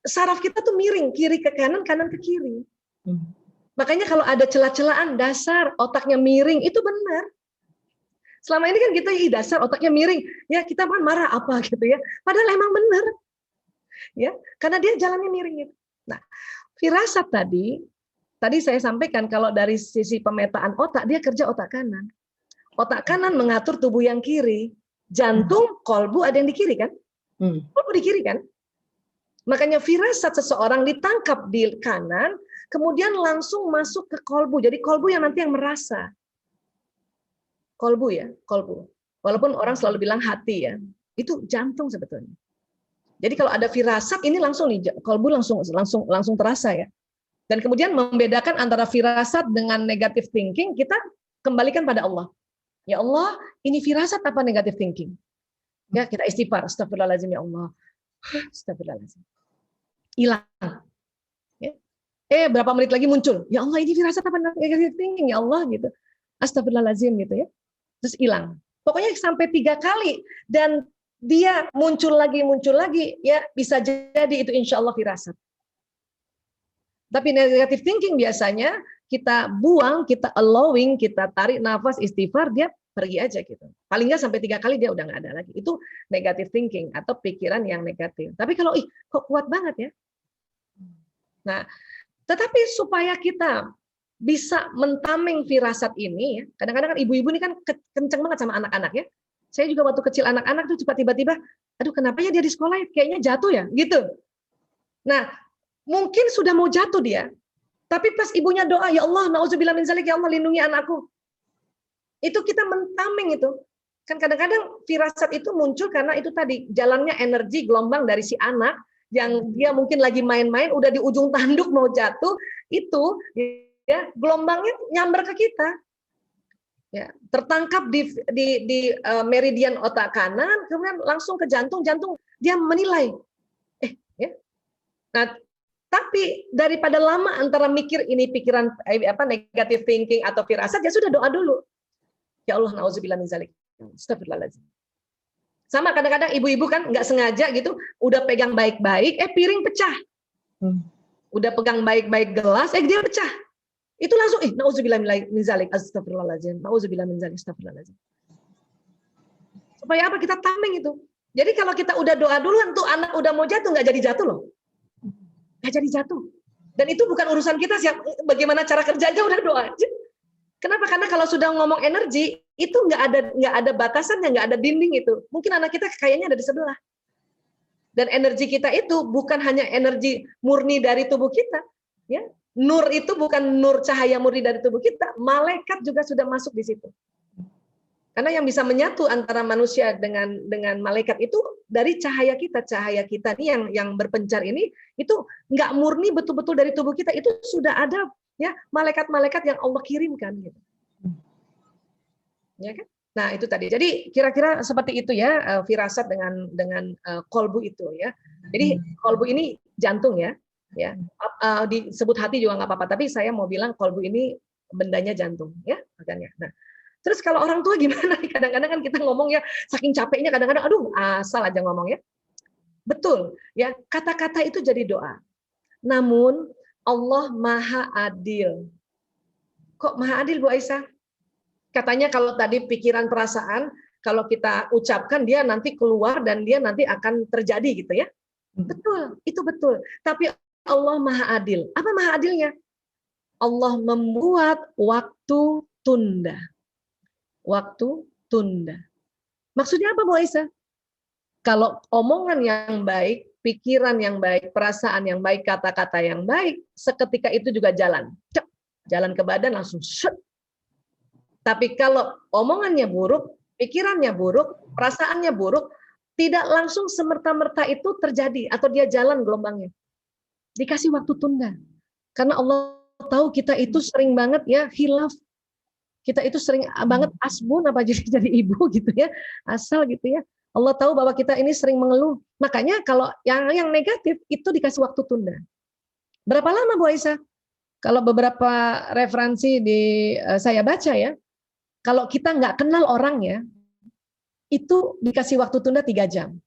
saraf kita tuh miring, kiri ke kanan, kanan ke kiri. Makanya kalau ada celah-celahan dasar otaknya miring, itu benar. Selama ini kan kita dasar otaknya miring, ya kita kan marah apa gitu ya. Padahal emang benar. Ya, karena dia jalannya miring gitu. Nah, firasat tadi saya sampaikan kalau dari sisi pemetaan otak, dia kerja otak kanan. Otak kanan mengatur tubuh yang kiri. Jantung, kolbu ada yang di kiri kan? Kolbu di kiri kan? Makanya firasat seseorang ditangkap di kanan, kemudian langsung masuk ke kolbu. Jadi kolbu yang nanti yang merasa. Kolbu ya, kolbu. Walaupun orang selalu bilang hati ya, itu jantung sebetulnya. Jadi kalau ada firasat ini langsung nih, kolbu langsung terasa ya. Dan kemudian membedakan antara firasat dengan negative thinking, kita kembalikan pada Allah. Ya Allah, ini firasat apa negative thinking? Ya, kita istighfar, astagfirullahaladzim ya Allah. Astagfirullahaladzim. Hilang. Ya. Berapa menit lagi muncul. Ya Allah, ini firasat apa negative thinking? Ya Allah gitu. Astagfirullahaladzim gitu ya. Terus hilang. Pokoknya sampai 3 kali dan dia muncul lagi ya bisa jadi itu insya Allah firasat. Tapi negative thinking biasanya kita buang, kita allowing, kita tarik nafas istighfar, dia pergi aja gitu. Paling nggak sampai 3 kali dia udah nggak ada lagi. Itu negative thinking atau pikiran yang negatif. Tapi kalau kok kuat banget ya. Nah, tetapi supaya kita bisa mentaming firasat ini, ya, kadang-kadang kan ibu-ibu ini kan kenceng banget sama anak-anak ya. Saya juga waktu kecil anak-anak tuh tiba-tiba, aduh kenapa ya dia di sekolah kayaknya jatuh ya, gitu. Nah, mungkin sudah mau jatuh dia, tapi pas ibunya doa, ya Allah, nauzubillah min zalik, ya Allah lindungi anakku. Itu kita mentaming itu. Kan kadang-kadang firasat itu muncul karena itu tadi jalannya energi gelombang dari si anak yang dia mungkin lagi main-main, udah di ujung tanduk mau jatuh, itu ya gelombangnya nyamber ke kita. Ya, tertangkap di meridian otak kanan, kemudian langsung ke jantung dia menilai. Ya. Nah, tapi daripada lama antara mikir ini pikiran negative thinking atau firasat, ya sudah doa dulu. Ya Allah, nauzubillah min zalik. Astagfirullahaladzim. Sama kadang-kadang ibu-ibu kan nggak sengaja gitu, udah pegang baik-baik, piring pecah. Udah pegang baik-baik gelas, dia pecah. Itu langsung, nauzubillah min zalik. Astagfirullahaladzim. Nauzubillah min zalik. Astagfirullahaladzim. Supaya apa? Kita taming itu. Jadi kalau kita udah doa duluan tuh anak udah mau jatuh, nggak jadi jatuh loh. Nggak jadi jatuh. Dan itu bukan urusan kita bagaimana cara kerjanya, udah doa aja. Kenapa? Karena kalau sudah ngomong energi itu nggak ada batasannya, nggak ada dinding itu. Mungkin anak kita kayaknya ada di sebelah. Dan energi kita itu bukan hanya energi murni dari tubuh kita, ya. Nur itu bukan nur cahaya murni dari tubuh kita, malaikat juga sudah masuk di situ. Karena yang bisa menyatu antara manusia dengan malaikat itu dari cahaya kita nih yang berpencar ini itu nggak murni betul-betul dari tubuh kita, itu sudah ada ya malaikat-malaikat yang Allah kirimkan gitu. Ya kan? Nah, itu tadi. Jadi kira-kira seperti itu ya firasat dengan kolbu itu ya. Jadi kolbu ini jantung ya. Ya. Disebut hati juga nggak apa-apa, tapi saya mau bilang kolbu ini bendanya jantung ya, makanya. Nah, terus kalau orang tua gimana? Kadang-kadang kan kita ngomong ya saking capeknya kadang-kadang aduh asal aja ngomong ya. Betul, ya kata-kata itu jadi doa. Namun Allah Maha Adil. Kok Maha Adil Bu Aisyah? Katanya kalau tadi pikiran perasaan kalau kita ucapkan dia nanti keluar dan dia nanti akan terjadi gitu ya. Betul, itu betul. Tapi Allah Maha Adil. Apa Maha Adilnya? Allah membuat waktu tunda. Waktu tunda. Maksudnya apa Bu Aisyah? Kalau omongan yang baik pikiran yang baik, perasaan yang baik, kata-kata yang baik, seketika itu juga jalan. Cep, jalan ke badan langsung set. Tapi kalau omongannya buruk, pikirannya buruk, perasaannya buruk, tidak langsung semerta-merta itu terjadi atau dia jalan gelombangnya. Dikasih waktu tunda. Karena Allah tahu kita itu sering banget ya hilaf. Kita itu sering banget asbun apa jadi ibu gitu ya. Asal gitu ya. Allah tahu bahwa kita ini sering mengeluh. Makanya kalau yang negatif itu dikasih waktu tunda. Berapa lama Bu Aisyah? Kalau beberapa referensi saya baca ya, kalau kita nggak kenal orangnya, itu dikasih waktu tunda 3 jam.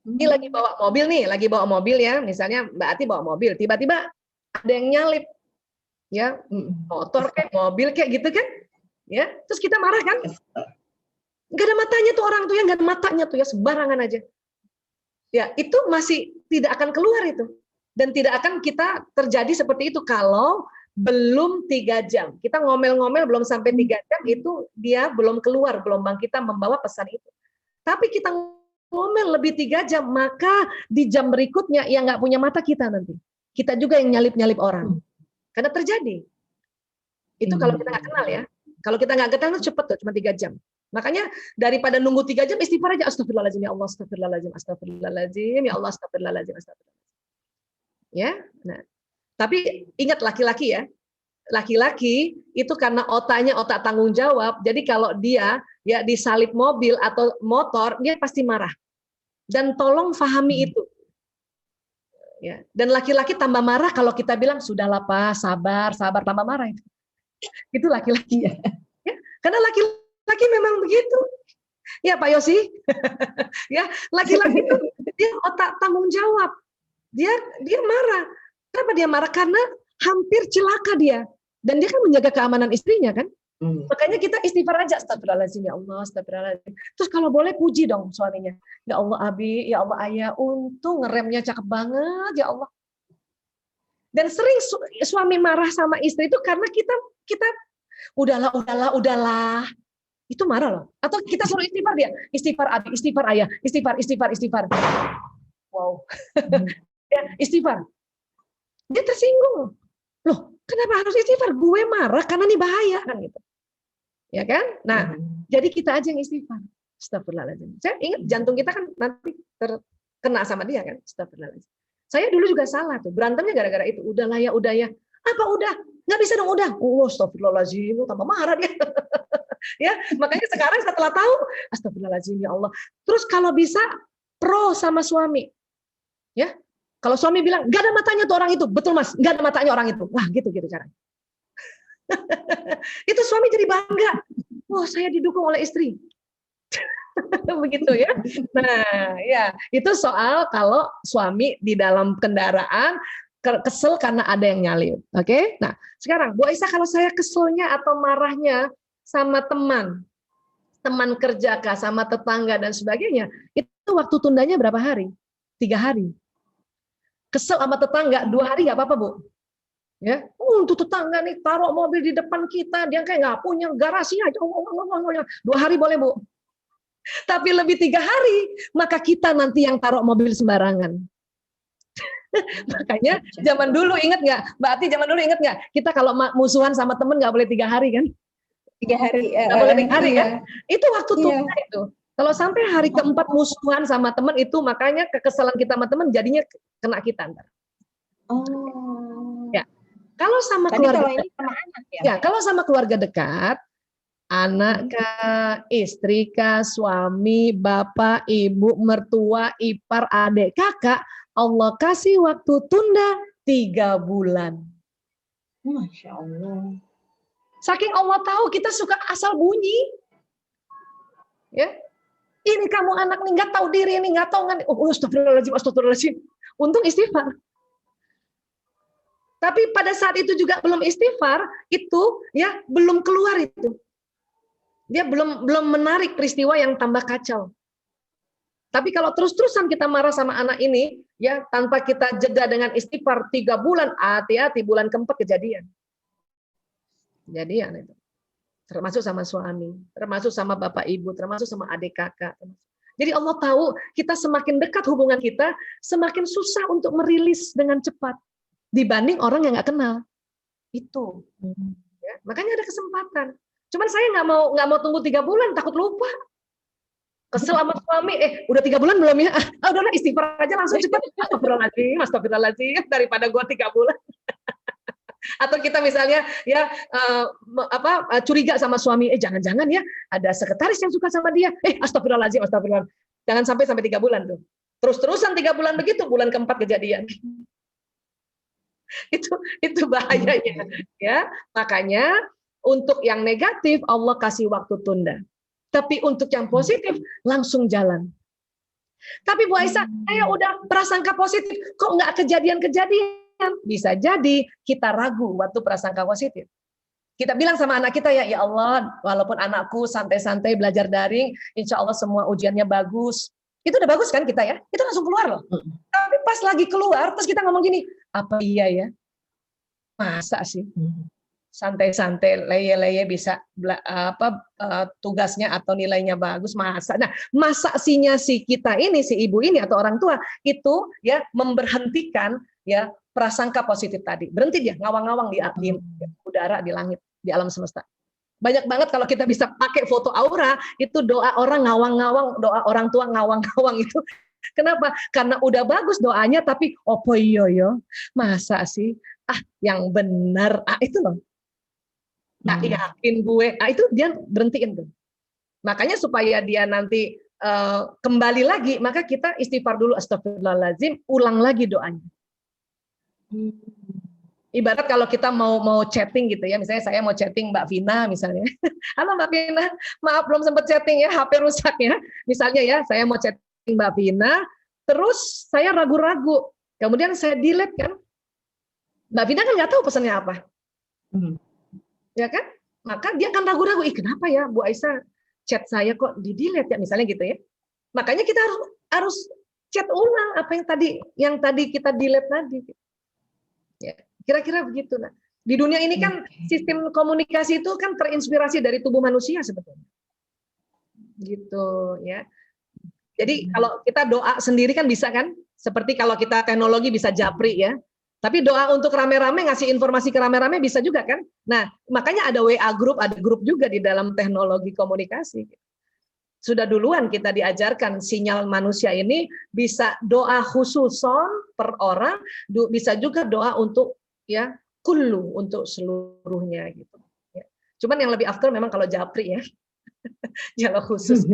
Ini lagi bawa mobil ya, misalnya Mbak Ati bawa mobil, tiba-tiba ada yang nyalip, ya motor kayak mobil kayak gitu kan, ya, terus kita marah kan? Nggak ada matanya tuh orang tuh ya, nggak ada matanya tuh ya, sembarangan aja. Ya itu masih tidak akan keluar itu, dan tidak akan kita terjadi seperti itu kalau belum 3 jam. Kita ngomel-ngomel belum sampai 3 jam itu dia belum keluar gelombang kita membawa pesan itu. Tapi kita ngomel lebih 3 jam, maka di jam berikutnya yang nggak punya mata kita nanti. Kita juga yang nyalip-nyalip orang. Karena terjadi. Itu kalau kita nggak kenal ya. Kalau kita nggak kenal itu cepet tuh, cuma 3 jam. Makanya daripada nunggu 3 jam, istighfar aja. Astagfirullahaladzim, ya Allah, astagfirullahaladzim, astagfirullahaladzim, ya Allah, astagfirullahaladzim, astagfirullahaladzim. Ya, nah. Tapi ingat laki-laki ya. Laki-laki itu karena otaknya otak tanggung jawab. Jadi kalau dia ya disalip mobil atau motor, dia pasti marah. Dan tolong fahami itu. Ya, dan laki-laki tambah marah kalau kita bilang sudahlah Pak, sabar, tambah marah itu. Itu laki-laki ya. Ya, karena laki-laki memang begitu. Ya Pak Yosi. Ya, laki-laki itu dia otak tanggung jawab. Dia marah. Kenapa dia marah? Karena hampir celaka dia. Dan dia kan menjaga keamanan istrinya kan. Makanya kita istighfar aja, astagfirullahaladzim, ya Allah, astagfirullahaladzim. Terus kalau boleh puji dong suaminya. Ya Allah Abi, ya Allah Ayah, untung ngeremnya cakep banget, ya Allah. Dan sering suami marah sama istri itu karena kita udahlah. Itu marah loh. Atau kita suruh istighfar dia, istighfar Abi, istighfar Ayah, istighfar. Wow. Ya, istighfar. Dia tersinggung. Loh, kenapa harus istighfar? Gue marah karena ini bahaya kan gitu. Ya kan? Nah, jadi kita aja yang istighfar. Astagfirullahaladzim. Saya ingat jantung kita kan nanti terkena sama dia kan. Astagfirullahaladzim. Saya dulu juga salah tuh. Berantemnya gara-gara itu. Udahlah ya, udah ya. Apa udah? Nggak bisa dong udah. Oh, astagfirullahaladzim. Tambah marah dia. Ya, makanya sekarang setelah tahu, astagfirullahaladzim ya Allah. Terus kalau bisa pro sama suami. Ya. Kalau suami bilang, nggak ada matanya tuh orang itu. Betul Mas, nggak ada matanya orang itu. Wah, gitu caranya. Itu suami jadi bangga. Wah, saya didukung oleh istri. Begitu ya. Nah, ya, itu soal kalau suami di dalam kendaraan kesel karena ada yang nyalip. Oke? Nah, sekarang Bu Aisyah kalau saya keselnya atau marahnya sama teman kerja kah, sama tetangga dan sebagainya, itu waktu tundanya berapa hari? 3 hari. Kesel sama tetangga 2 hari nggak apa-apa, Bu? Ya, untuk tetangga nih taruh mobil di depan kita, dia kayak nggak punya garasi aja, 2 hari boleh Bu. Tapi lebih 3 hari, maka kita nanti yang taruh mobil sembarangan. Makanya zaman dulu ingat nggak, Mbak Ati zaman dulu ingat nggak, kita kalau musuhan sama temen nggak boleh 3 hari kan? 3 hari. Nggak boleh 3 hari kan? Itu waktu tunda itu. Kalau sampai hari keempat musuhan sama temen itu, makanya kekesalan kita sama temen jadinya kena kita ntar. Oh. Ya. Kalau sama keluarga dekat, ya kalau sama keluarga dekat, anak kah, istri kah, suami, bapak, ibu, mertua, ipar, adik, kakak, Allah kasih waktu tunda 3 bulan. Masya Allah. Saking Allah tahu kita suka asal bunyi, ya. Ini kamu anak nih nggak tahu diri, ini nggak tahu nggak. Oh, astagfirullahaladzim. Untung istighfar. Tapi pada saat itu juga belum istighfar, itu ya belum keluar itu. Dia belum menarik peristiwa yang tambah kacau. Tapi kalau terus-terusan kita marah sama anak ini, ya tanpa kita jeda dengan istighfar 3 bulan, hati-hati bulan keempat kejadian. Itu. Termasuk sama suami, termasuk sama bapak ibu, termasuk sama adik kakak. Jadi Allah tahu kita semakin dekat hubungan kita, semakin susah untuk merilis dengan cepat dibanding orang yang nggak kenal. Itu. Ya, makanya ada kesempatan. Cuman saya nggak mau tunggu 3 bulan, takut lupa. Kesel sama suami, udah 3 bulan belum ya? Udahlah istighfar aja langsung cepat. Astagfirullahaladzim, daripada gua 3 bulan. Atau kita misalnya ya curiga sama suami, jangan-jangan ya ada sekretaris yang suka sama dia. Astagfirullahaladzim, astagfirullah. Jangan sampai 3 bulan tuh. Terus-terusan 3 bulan begitu, bulan keempat kejadian. Itu bahayanya ya. Makanya untuk yang negatif Allah kasih waktu tunda. Tapi untuk yang positif langsung jalan. Tapi Bu Aisyah, saya udah prasangka positif, kok nggak kejadian-kejadian? Bisa jadi kita ragu waktu prasangka positif. Kita bilang sama anak kita ya Allah, walaupun anakku santai-santai belajar daring, insya Allah semua ujiannya bagus. Itu udah bagus kan kita ya? Itu langsung keluar loh. Tapi pas lagi keluar, terus kita ngomong gini, apa iya ya? Masa sih? Santai-santai, leye-leye bisa tugasnya atau nilainya bagus, masa. Nah, masa si kita ini, si ibu ini atau orang tua itu ya memberhentikan ya prasangka positif tadi. Berhenti dia ngawang-ngawang di udara, di langit, di alam semesta. Banyak banget kalau kita bisa pakai foto aura, itu doa orang ngawang-ngawang, doa orang tua ngawang-ngawang itu. Kenapa? Karena udah bagus doanya, tapi opo iyo, masa sih? Yang benar, itu loh. Yakin gue, itu dia berhentiin tuh. Makanya supaya dia nanti kembali lagi, maka kita istighfar dulu, astagfirullahaladzim, ulang lagi doanya. Ibarat kalau kita mau chatting gitu ya, misalnya saya mau chatting Mbak Vina misalnya, halo Mbak Vina, maaf belum sempat chatting ya, HP rusak ya. Misalnya ya, saya mau chatting Mbak Vina, terus saya ragu-ragu, kemudian saya delete kan, Mbak Vina kan nggak tahu pesannya apa. Ya kan? Maka dia akan ragu-ragu, kenapa ya Bu Aisyah chat saya kok di-delete ya misalnya gitu ya. Makanya kita harus chat ulang apa yang tadi kita delete tadi. Ya, kira-kira begitu. Nah, di dunia ini kan sistem komunikasi itu kan terinspirasi dari tubuh manusia sebetulnya. Gitu ya. Jadi kalau kita doa sendiri kan bisa kan? Seperti kalau kita teknologi bisa japri ya. Tapi doa untuk rame-rame, ngasih informasi ke rame-rame bisa juga kan? Nah, makanya ada WA group, ada grup juga di dalam teknologi komunikasi. Sudah duluan kita diajarkan sinyal manusia ini bisa doa khususon per orang, bisa juga doa untuk ya kullu, untuk seluruhnya gitu. Ya. Cuman yang lebih afdal memang kalau japri ya, kalau khusus.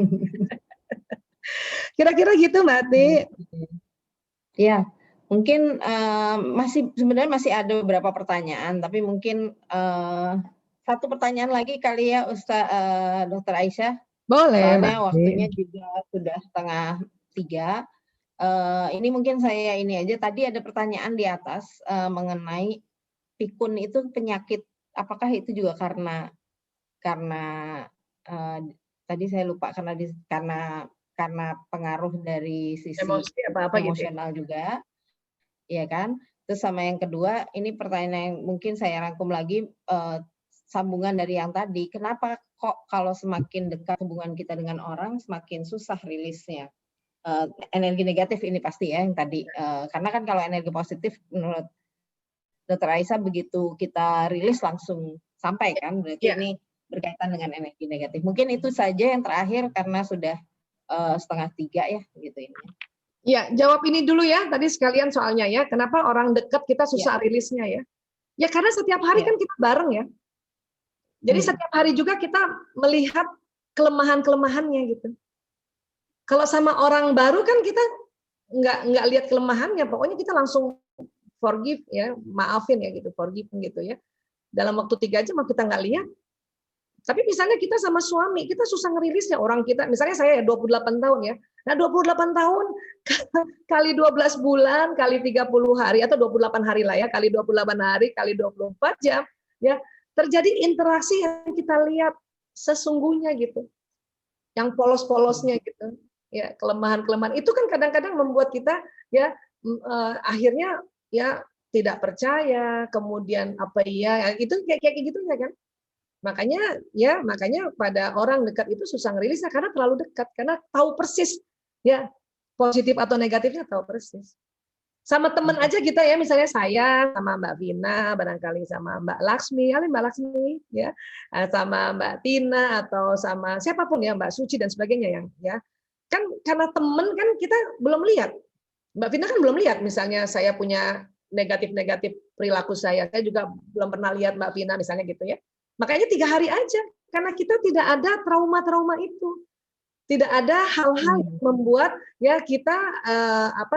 Kira-kira gitu Mbak Ati. Ya. Mungkin sebenarnya masih ada beberapa pertanyaan, tapi mungkin satu pertanyaan lagi kali ya Dr. Aisyah. Boleh. Soalnya waktunya juga sudah 2:30. Ini mungkin saya ini aja. Tadi ada pertanyaan di atas mengenai pikun itu penyakit. Apakah itu juga karena tadi saya lupa karena pengaruh dari sisi emosi emosional gitu ya? Juga. Ya kan, terus sama yang kedua, ini pertanyaan yang mungkin saya rangkum lagi sambungan dari yang tadi, kenapa kok kalau semakin dekat hubungan kita dengan orang semakin susah rilisnya energi negatif ini pasti ya yang tadi, karena kan kalau energi positif menurut Dr. Aisyah begitu kita rilis langsung sampai kan, berarti ini berkaitan dengan energi negatif. Mungkin itu saja yang terakhir karena sudah 2:30 ya gitu ini. Ya, jawab ini dulu ya, tadi sekalian soalnya ya, kenapa orang dekat kita susah rilisnya ya? Ya karena setiap hari kan kita bareng ya. Jadi setiap hari juga kita melihat kelemahan-kelemahannya gitu. Kalau sama orang baru kan kita nggak lihat kelemahannya, pokoknya kita langsung forgive ya, maafin ya gitu, forgive gitu ya. Dalam waktu 3 jam kita nggak lihat. Tapi misalnya kita sama suami, kita susah ngerilisnya orang kita. Misalnya saya 28 tahun ya. Nah 28 tahun kali 12 bulan, kali 30 hari, atau 28 hari lah ya, kali 28 hari, kali 24 jam. Ya, terjadi interaksi yang kita lihat sesungguhnya gitu. Yang polos-polosnya gitu. Ya, kelemahan-kelemahan. Itu kan kadang-kadang membuat kita ya akhirnya ya tidak percaya, kemudian apa ya, itu kayak gitu ya kan. Makanya pada orang dekat itu susah ngerilisnya karena terlalu dekat, karena tahu persis Ya, positif atau negatifnya tahu persis. Sama teman aja kita ya, misalnya saya sama Mbak Vina, barangkali sama Mbak Laksmi, halo Mbak Laksmi, ya, sama Mbak Tina atau sama siapapun ya, Mbak Suci dan sebagainya yang ya, kan karena teman kan kita belum lihat, Mbak Vina kan belum lihat, misalnya saya punya negatif perilaku saya juga belum pernah lihat Mbak Vina misalnya gitu ya, makanya 3 hari aja, karena kita tidak ada trauma-trauma itu. Tidak ada hal-hal yang membuat ya kita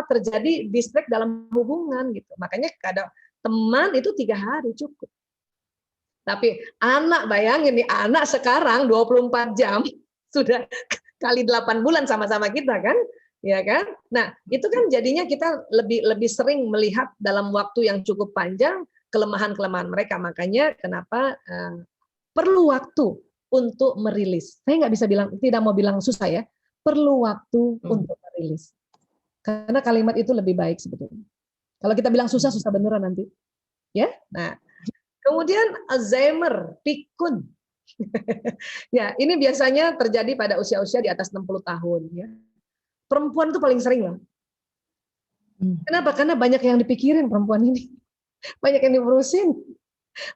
terjadi distract dalam hubungan gitu. Makanya kadang teman itu 3 hari cukup. Tapi anak, bayangin nih, anak sekarang 24 jam sudah kali 8 bulan sama-sama kita kan, ya kan? Nah, itu kan jadinya kita lebih sering melihat dalam waktu yang cukup panjang kelemahan-kelemahan mereka. Makanya kenapa perlu waktu untuk merilis. Saya nggak bisa bilang, tidak mau bilang susah ya, perlu waktu untuk merilis. Karena kalimat itu lebih baik sebetulnya. Kalau kita bilang susah, susah beneran nanti. Ya, nah, kemudian Alzheimer, pikun. Ya, ini biasanya terjadi pada usia-usia di atas 60 tahun. Ya. Perempuan itu paling sering loh. Kenapa? Karena banyak yang dipikirin perempuan ini. Banyak yang diurusin.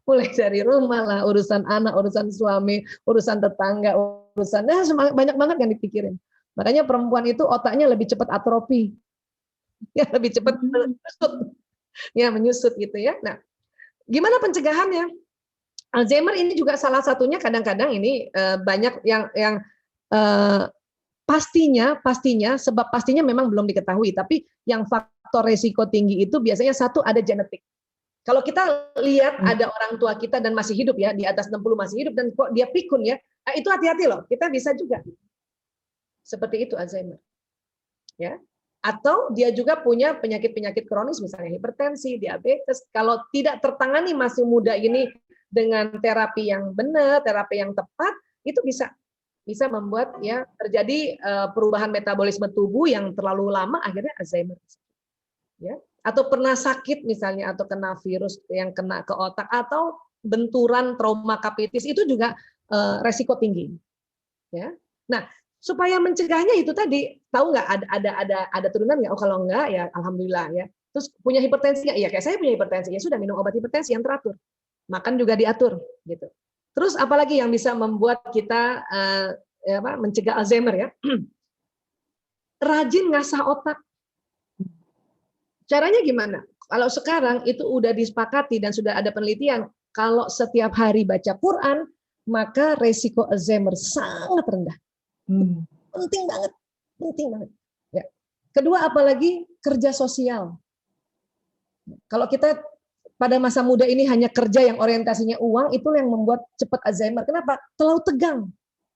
Mulai dari rumah lah, urusan anak, urusan suami, urusan tetangga, urusan banyak banget yang dipikirin. Makanya perempuan itu otaknya lebih cepat atrofi, ya lebih cepat menyusut, ya menyusut gitu ya. Nah, gimana pencegahannya? Alzheimer ini juga salah satunya kadang-kadang ini banyak yang pastinya sebab pastinya memang belum diketahui, tapi yang faktor resiko tinggi itu biasanya satu ada genetik. Kalau kita lihat ada orang tua kita dan masih hidup ya, di atas 60 masih hidup dan kok dia pikun ya, itu hati-hati loh, kita bisa juga. Seperti itu Alzheimer. Ya. Atau dia juga punya penyakit-penyakit kronis misalnya hipertensi, diabetes. Kalau tidak tertangani masih muda ini dengan terapi yang benar, terapi yang tepat, itu bisa membuat ya terjadi perubahan metabolisme tubuh yang terlalu lama akhirnya Alzheimer. Ya. Atau pernah sakit misalnya atau kena virus yang kena ke otak atau benturan trauma kapitis itu juga resiko tinggi. Ya. Nah, supaya mencegahnya itu tadi tahu nggak ada turunan nggak? Oh kalau nggak ya alhamdulillah ya. Terus punya hipertensi nggak? Iya kayak saya punya hipertensi ya sudah minum obat hipertensi yang teratur. Makan juga diatur gitu. Terus apalagi yang bisa membuat kita mencegah Alzheimer ya? Rajin ngasah otak. Caranya gimana? Kalau sekarang itu udah disepakati dan sudah ada penelitian, kalau setiap hari baca Quran, maka resiko Alzheimer sangat rendah. Penting banget, penting banget. Ya. Kedua, apalagi kerja sosial. Kalau kita pada masa muda ini hanya kerja yang orientasinya uang, itu yang membuat cepat Alzheimer. Kenapa? Terlalu tegang.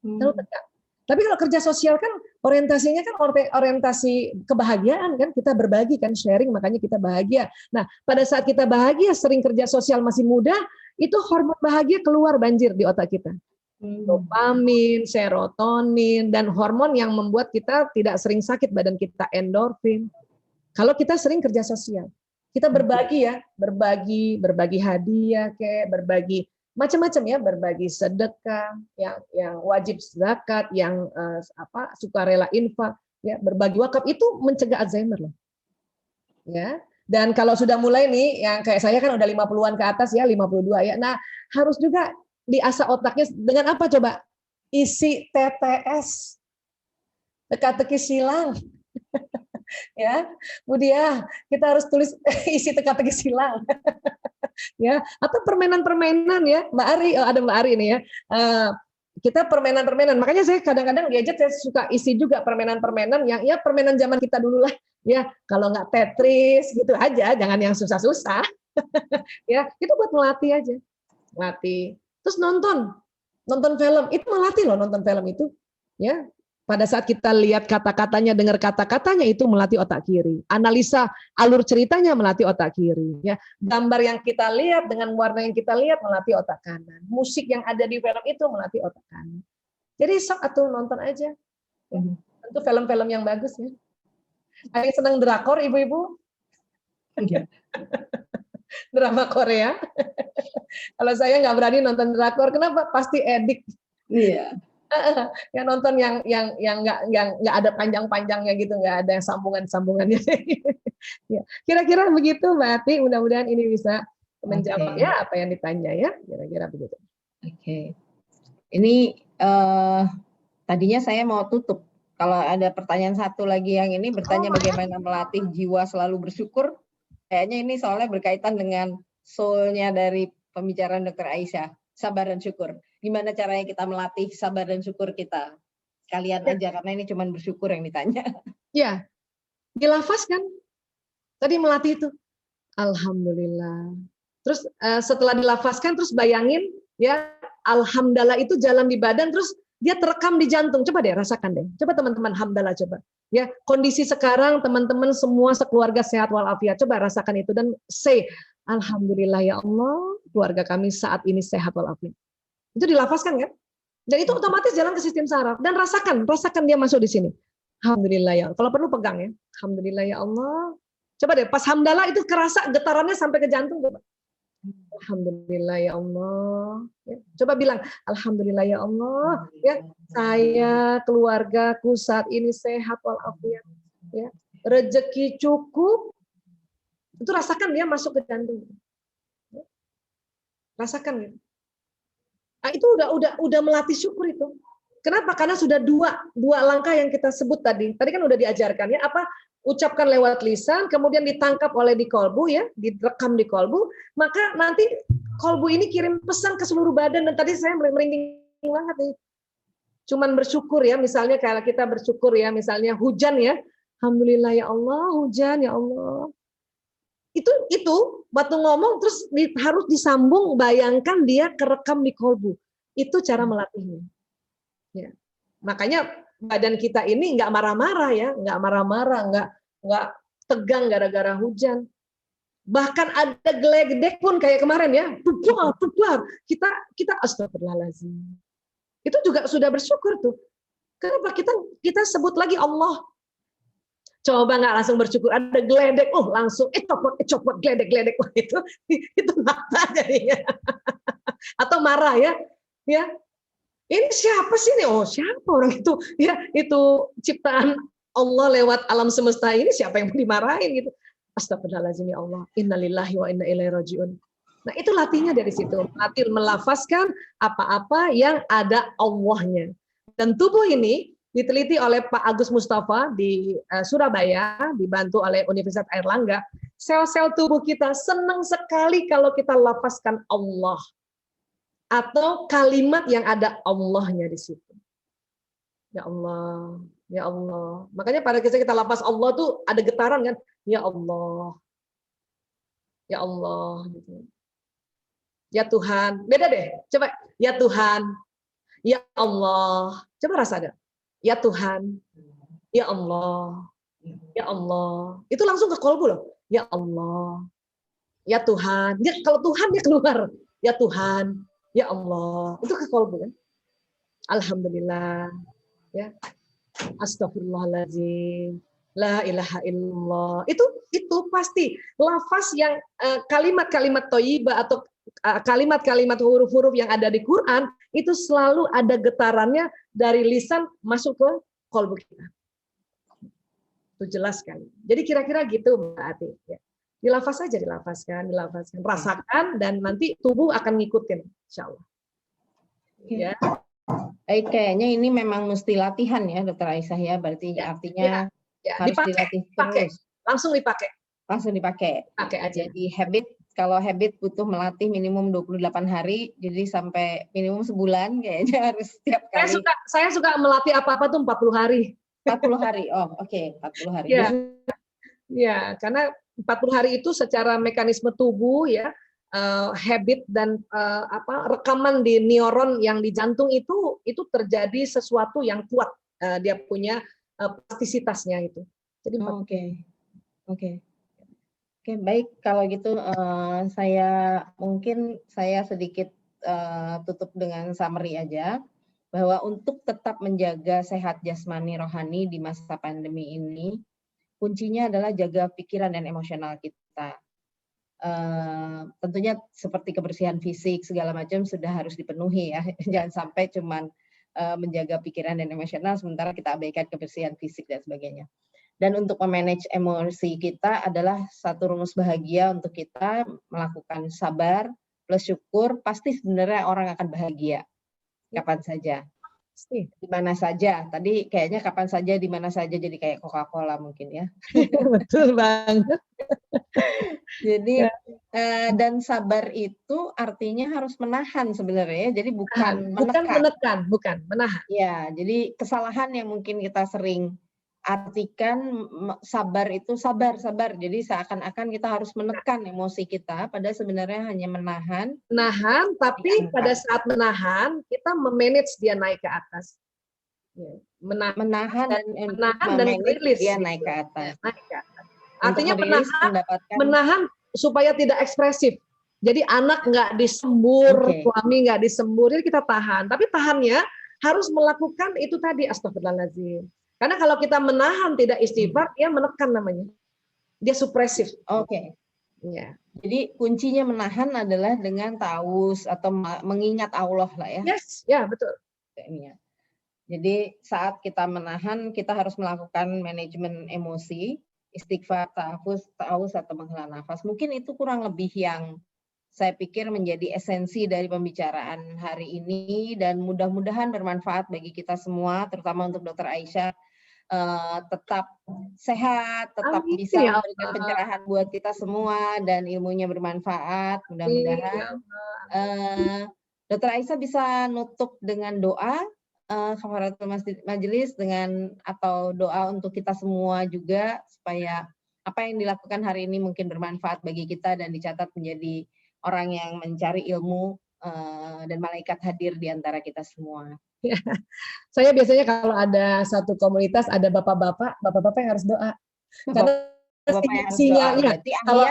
Terlalu tegang. Tapi kalau kerja sosial kan orientasinya kan orientasi kebahagiaan kan, kita berbagi kan, sharing, makanya kita bahagia. Nah, pada saat kita bahagia, sering kerja sosial masih muda, itu hormon bahagia keluar banjir di otak kita. Dopamin, serotonin, dan hormon yang membuat kita tidak sering sakit badan kita, endorfin. Kalau kita sering kerja sosial, kita berbagi ya, berbagi hadiah, kayak berbagi macam-macam ya, berbagi sedekah, yang wajib zakat, yang sukarela infak, ya berbagi wakaf itu mencegah Alzheimer loh. Ya. Dan kalau sudah mulai nih, yang kayak saya kan udah 50-an ke atas ya, 52 ya. Nah, harus juga diasah otaknya dengan apa coba? Isi TTS. Teka-teki silang. Ya, Budia, kita harus tulis isi teka-teki silang. Ya, atau permainan-permainan ya, Mbak Ari, ada Mbak Ari ini ya. Kita permainan-permainan, makanya saya kadang-kadang gadget saya suka isi juga permainan-permainan yang ya permainan zaman kita dulu lah. Ya, kalau nggak Tetris gitu aja, jangan yang susah-susah. Ya, itu buat melatih aja. Melatih. Terus nonton film, itu melatih loh nonton film itu. Ya, pada saat kita lihat kata-katanya, dengar kata-katanya itu melatih otak kiri. Analisa alur ceritanya melatih otak kiri. Ya, gambar yang kita lihat dengan warna yang kita lihat melatih otak kanan. Musik yang ada di film itu melatih otak kanan. Jadi sok atau nonton aja. Ya, tentu film-film yang bagus ya. Ada yang senang drakor ibu-ibu? Iya. Drama Korea. Kalau saya nggak berani nonton drakor, kenapa? Pasti edik. Iya. Yang nonton yang nggak ada panjang-panjangnya gitu, nggak ada sambungan-sambungannya. Ya, kira-kira begitu Mbak Ati, mudah-mudahan ini bisa menjawab Oke. ya apa yang ditanya ya, kira-kira begitu. Oke. Ini tadinya saya mau tutup. Kalau ada pertanyaan satu lagi yang ini bertanya bagaimana melatih jiwa selalu bersyukur. Kayaknya ini soalnya berkaitan dengan soul-nya dari pembicaraan Dr. Aisyah. Sabar dan syukur. Gimana caranya kita melatih sabar dan syukur kita? Sekalian aja, karena ini cuma bersyukur yang ditanya. Ya, dilafazkan. Tadi melatih itu. Alhamdulillah. Terus setelah dilafazkan, terus bayangin ya, alhamdulillah itu jalan di badan, terus dia terekam di jantung. Coba deh, rasakan deh. Coba teman-teman, hamdalah coba. Ya, kondisi sekarang teman-teman semua sekeluarga sehat walafiat. Coba rasakan itu dan say, alhamdulillah ya Allah, keluarga kami saat ini sehat walafiat. Itu dilafazkan kan? Dan itu otomatis jalan ke sistem saraf. Dan rasakan dia masuk di sini. Alhamdulillah ya. Kalau perlu pegang ya. Alhamdulillah ya Allah. Coba deh, pas hamdalah itu kerasa getarannya sampai ke jantung. Coba. Alhamdulillah ya Allah. Ya, coba bilang, alhamdulillah ya Allah. Ya, saya, keluargaku saat ini sehat walafiat. Ya, rezeki cukup. Itu rasakan dia masuk ke jantung. Ya. Rasakan ya. Nah, itu udah melatih syukur itu. Kenapa? Karena sudah dua langkah yang kita sebut tadi. Tadi kan udah diajarkan ya, apa? Ucapkan lewat lisan, kemudian ditangkap oleh di kolbu ya, direkam di kolbu, maka nanti kolbu ini kirim pesan ke seluruh badan. Dan tadi saya merinding banget nih. Cuman bersyukur ya, misalnya kalau kita bersyukur ya, misalnya hujan ya, alhamdulillah ya Allah, hujan ya Allah. Itu waktu ngomong terus harus disambung, bayangkan dia kerekam di kolbu. Itu cara melatihnya. Ya. Makanya badan kita ini nggak marah-marah ya, nggak marah-marah, nggak tegang gara-gara hujan. Bahkan ada geledek pun kayak kemarin ya, tubuh, kita astagfirullahaladzim. Itu juga sudah bersyukur tuh. Kenapa kita sebut lagi Allah? Coba nggak langsung bersyukur, ada geledek, langsung copot geledek itu mata jadinya. Atau marah ya, ini siapa sih nih? Oh siapa orang itu? Ya itu ciptaan Allah lewat alam semesta ini, siapa yang mau dimarahin gitu? Astagfirullahaladzim ya Allah, innalillahi wa inna ilaihi rajiun. Nah itu latihnya dari situ, latih melafazkan apa-apa yang ada Allahnya. Dan tubuh ini diteliti oleh Pak Agus Mustafa di Surabaya, dibantu oleh Universitas Airlangga. Sel-sel tubuh kita senang sekali kalau kita lafazkan Allah. Atau kalimat yang ada Allahnya di situ. Ya Allah, ya Allah. Makanya pada kita lafaz Allah tuh ada getaran kan? Ya Allah. Ya Allah gitu. Ya Tuhan. Beda deh. Coba ya Tuhan. Ya Allah. Coba rasa ada. Ya Tuhan. Ya Allah. Ya Allah. Itu langsung ke kolbu loh. Ya Allah. Ya Tuhan. Ya, kalau Tuhan dia keluar. Ya Tuhan. Ya Allah, itu ke kolbu kan? Alhamdulillah, ya. Astagfirullahaladzim, la ilaha illallah. Itu pasti lafaz yang kalimat-kalimat thayyibah atau kalimat-kalimat huruf-huruf yang ada di Quran itu selalu ada getarannya dari lisan masuk ke kolbu kita. Itu jelas sekali. Jadi kira-kira gitu Mbak Ati. Ya. Dilafaz saja, dilafazkan, rasakan, dan nanti tubuh akan ngikutin, insya Allah. Ya. Kayaknya ini memang mesti latihan ya, Dokter Aisyah ya, berarti artinya harus dilatih terus. Langsung dipakai. Pakai aja. Jadi kalau habit butuh melatih minimum 28 hari, jadi sampai minimum sebulan kayaknya harus setiap kali. Saya suka melatih apa-apa tuh 40 hari. 40 hari, oke, 40 hari. Ya, karena 40 hari itu secara mekanisme tubuh ya, habit dan rekaman di neuron yang di jantung itu terjadi sesuatu yang kuat, dia punya plastisitasnya itu. Jadi Oke, baik kalau gitu saya sedikit tutup dengan summary aja bahwa untuk tetap menjaga sehat jasmani rohani di masa pandemi ini kuncinya adalah jaga pikiran dan emosional kita. Tentunya seperti kebersihan fisik segala macam sudah harus dipenuhi ya. Jangan sampai cuman menjaga pikiran dan emosional, sementara kita abaikan kebersihan fisik dan sebagainya. Dan untuk memanage emosi kita adalah satu rumus bahagia untuk kita melakukan sabar plus syukur, pasti sebenarnya orang akan bahagia kapan saja. Di mana saja. Tadi kayaknya kapan saja, di mana saja, jadi kayak Coca-Cola mungkin ya. Betul banget. Jadi dan sabar itu artinya harus menahan sebenarnya ya. Jadi bukan menekan. Bukan menahan. Ya, jadi kesalahan yang mungkin kita sering artikan sabar itu sabar. Jadi seakan-akan kita harus menekan emosi kita, padahal sebenarnya hanya menahan. Menahan, tapi pada saat menahan kita memanage dia naik ke atas. Menahan dan rilis dia naik ke atas. Artinya menahan supaya tidak ekspresif. Jadi anak nggak disembur, suami nggak disembur, jadi kita tahan. Tapi tahannya harus melakukan itu tadi, astagfirullahaladzim. Karena kalau kita menahan tidak istighfar, dia menekan namanya. Dia supresif. Ya. Jadi kuncinya menahan adalah dengan taus atau mengingat Allah lah ya. Yes, ya betul. Jadi saat kita menahan, kita harus melakukan manajemen emosi, istighfar, taus atau menghela nafas. Mungkin itu kurang lebih yang saya pikir menjadi esensi dari pembicaraan hari ini, dan mudah-mudahan bermanfaat bagi kita semua, terutama untuk Dr. Aisyah. Tetap sehat, tetap bisa memberikan pencerahan buat kita semua, dan ilmunya bermanfaat. Mudah-mudahan Dr. Aisyah bisa nutup dengan doa kafaratul majelis dengan atau doa untuk kita semua juga, supaya apa yang dilakukan hari ini mungkin bermanfaat bagi kita dan dicatat menjadi orang yang mencari ilmu dan malaikat hadir di antara kita semua. Ya. Saya biasanya kalau ada satu komunitas ada bapak-bapak yang harus doa. Karena sinyalnya, kalau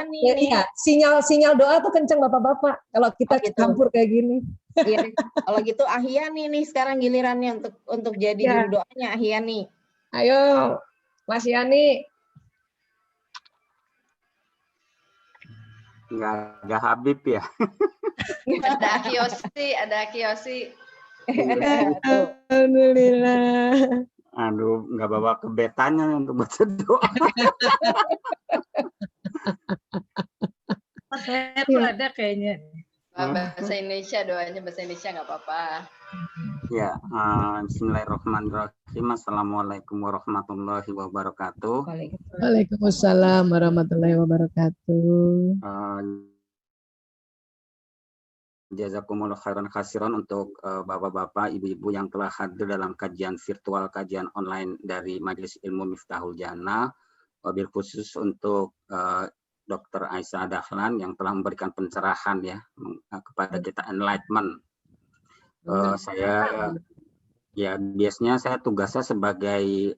sinyal doa tuh kenceng bapak-bapak. Kalau kita campur kayak gini. Iya, kalau gitu Ahyani nih sekarang gilirannya untuk jadi juru doanya Ahyani. Ayo, Mas Yani. Nggak Habib ya. Ada Kiyosi. Alhamdulillah. Aduh, nggak bawa kebetannya untuk baca doa. Saya tuh ada kayaknya. Bahasa Indonesia, doanya bahasa Indonesia nggak apa-apa. Ya, bismillahirrahmanirrahim. Assalamualaikum warahmatullahi wabarakatuh. Waalaikumsalam warahmatullahi wabarakatuh. Jazakumullah khairan khasiran untuk bapak-bapak, ibu-ibu yang telah hadir dalam kajian virtual, kajian online dari Majelis Ilmu Miftahul Jannah. Wabil khusus untuk Dr. Aisyah Dahlan yang telah memberikan pencerahan ya kepada kita, enlightenment. Saya ya biasanya saya tugasnya sebagai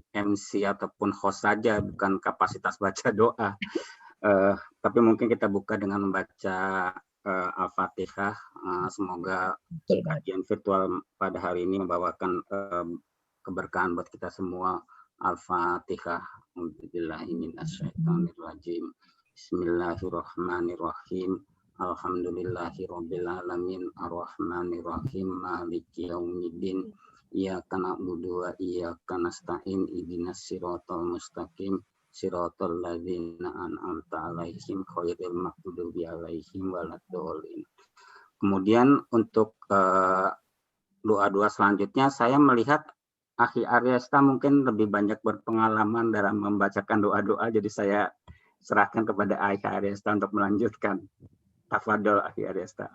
MC ataupun host saja, bukan kapasitas baca doa. Tapi mungkin kita buka dengan membaca Al-Fatihah. Semoga kajian virtual pada hari ini membawakan keberkahan buat kita semua. Al-Fatihah. Bismillahirrahmanirrahim. Bismillahirrahmanirrahim. Alhamdulillahirabbil alamin, arrahmanirrahim, maliki yaumiddin. Iyyaka na'budu wa iyyaka nasta'in. Ihdinas siratal mustaqim. Siratal ladzina an'amta 'alaihim ghairil maghdubi 'alaihim waladdallin. Kemudian untuk doa-doa selanjutnya saya melihat Akhi Aryesta mungkin lebih banyak berpengalaman dalam membacakan doa-doa, jadi saya serahkan kepada Akhi Aryesta untuk melanjutkan. Tafadhol Akhi Aryesta.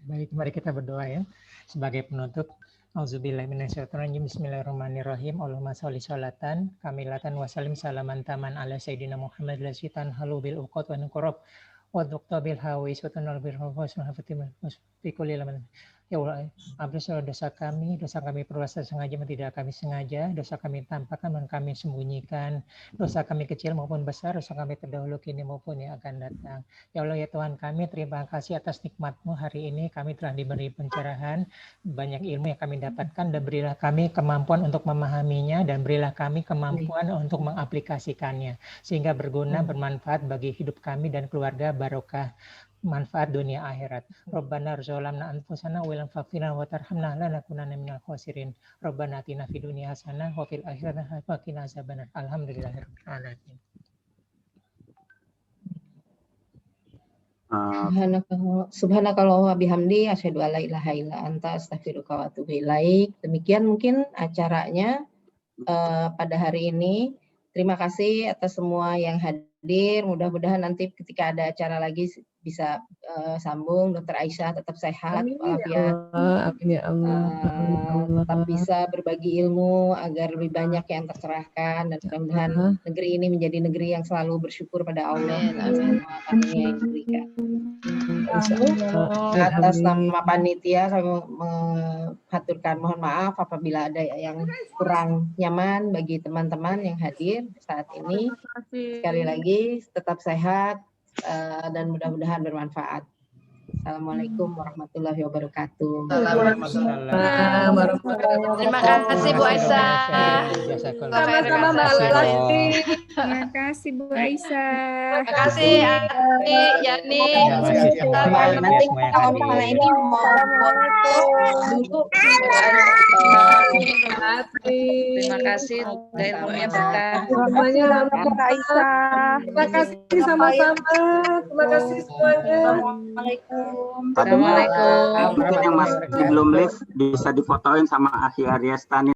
Baik, mari kita berdoa ya sebagai penutup. Auzubillahi minasyaitonirrajim. Bismillahirrahmanirrahim. Allahumma sholli sholatan kamilatan wa salim salaman taman ala sayyidina Muhammad lasitan halu bil uqad wa nuqrab wa duqta bil hawi sutanal bil hafas wa hafatim fikul ilaman. Ya Allah, ampuni dosa kami perbuatan sengaja dan tidak kami sengaja, dosa kami tampakkan dan kami sembunyikan, dosa kami kecil maupun besar, dosa kami terdahulu kini maupun yang akan datang. Ya Allah ya Tuhan kami, terima kasih atas nikmat-Mu hari ini, kami telah diberi pencerahan, banyak ilmu yang kami dapatkan, dan berilah kami kemampuan untuk memahaminya, dan berilah kami kemampuan untuk mengaplikasikannya, sehingga berguna, bermanfaat bagi hidup kami dan keluarga barokah. manfaat dunia akhirat. Rabbana arzulamna anfusana wa lam taghfir wa tarhamna lanakunanna minal khasirin. Rabbana atina fid dunya hasanah wa fil akhirati hasanah wa qina azabannar. Alhamdulillahirabbil alamin. Subhanakallahumma bihamdi asyhadu alla ilaha illa anta astaghfiruka wa atubu ilaik. Demikian mungkin acaranya pada hari ini. Terima kasih atas semua yang hadir. Mudah-mudahan nanti ketika ada acara lagi bisa sambung. Dr. Aisyah tetap sehat, walafiat. Amin ya Allah. Tetap bisa berbagi ilmu agar lebih banyak yang tercerahkan dan mudah-mudahan negeri ini menjadi negeri yang selalu bersyukur pada Allah atas semua karunia yang diberikan. Atas nama panitia kami mengaturkan mohon maaf apabila ada yang kurang nyaman bagi teman-teman yang hadir saat ini. Sekali lagi tetap sehat dan mudah-mudahan bermanfaat. Assalamualaikum warahmatullahi wabarakatuh. Terima kasih Bu Aisyah. Sama-sama Mbak Lasti. Terima kasih Bu Aisyah. Terima kasih Ati, Yani. Nanti kalau misalnya ini mau foto dulu. Terima kasih udah ilmunya berkah. Semuanya Mbak Aisyah. Terima kasih sama-sama. Terima kasih semuanya. Mungkin yang masih belum live bisa difotoin sama Akhi Aryastani.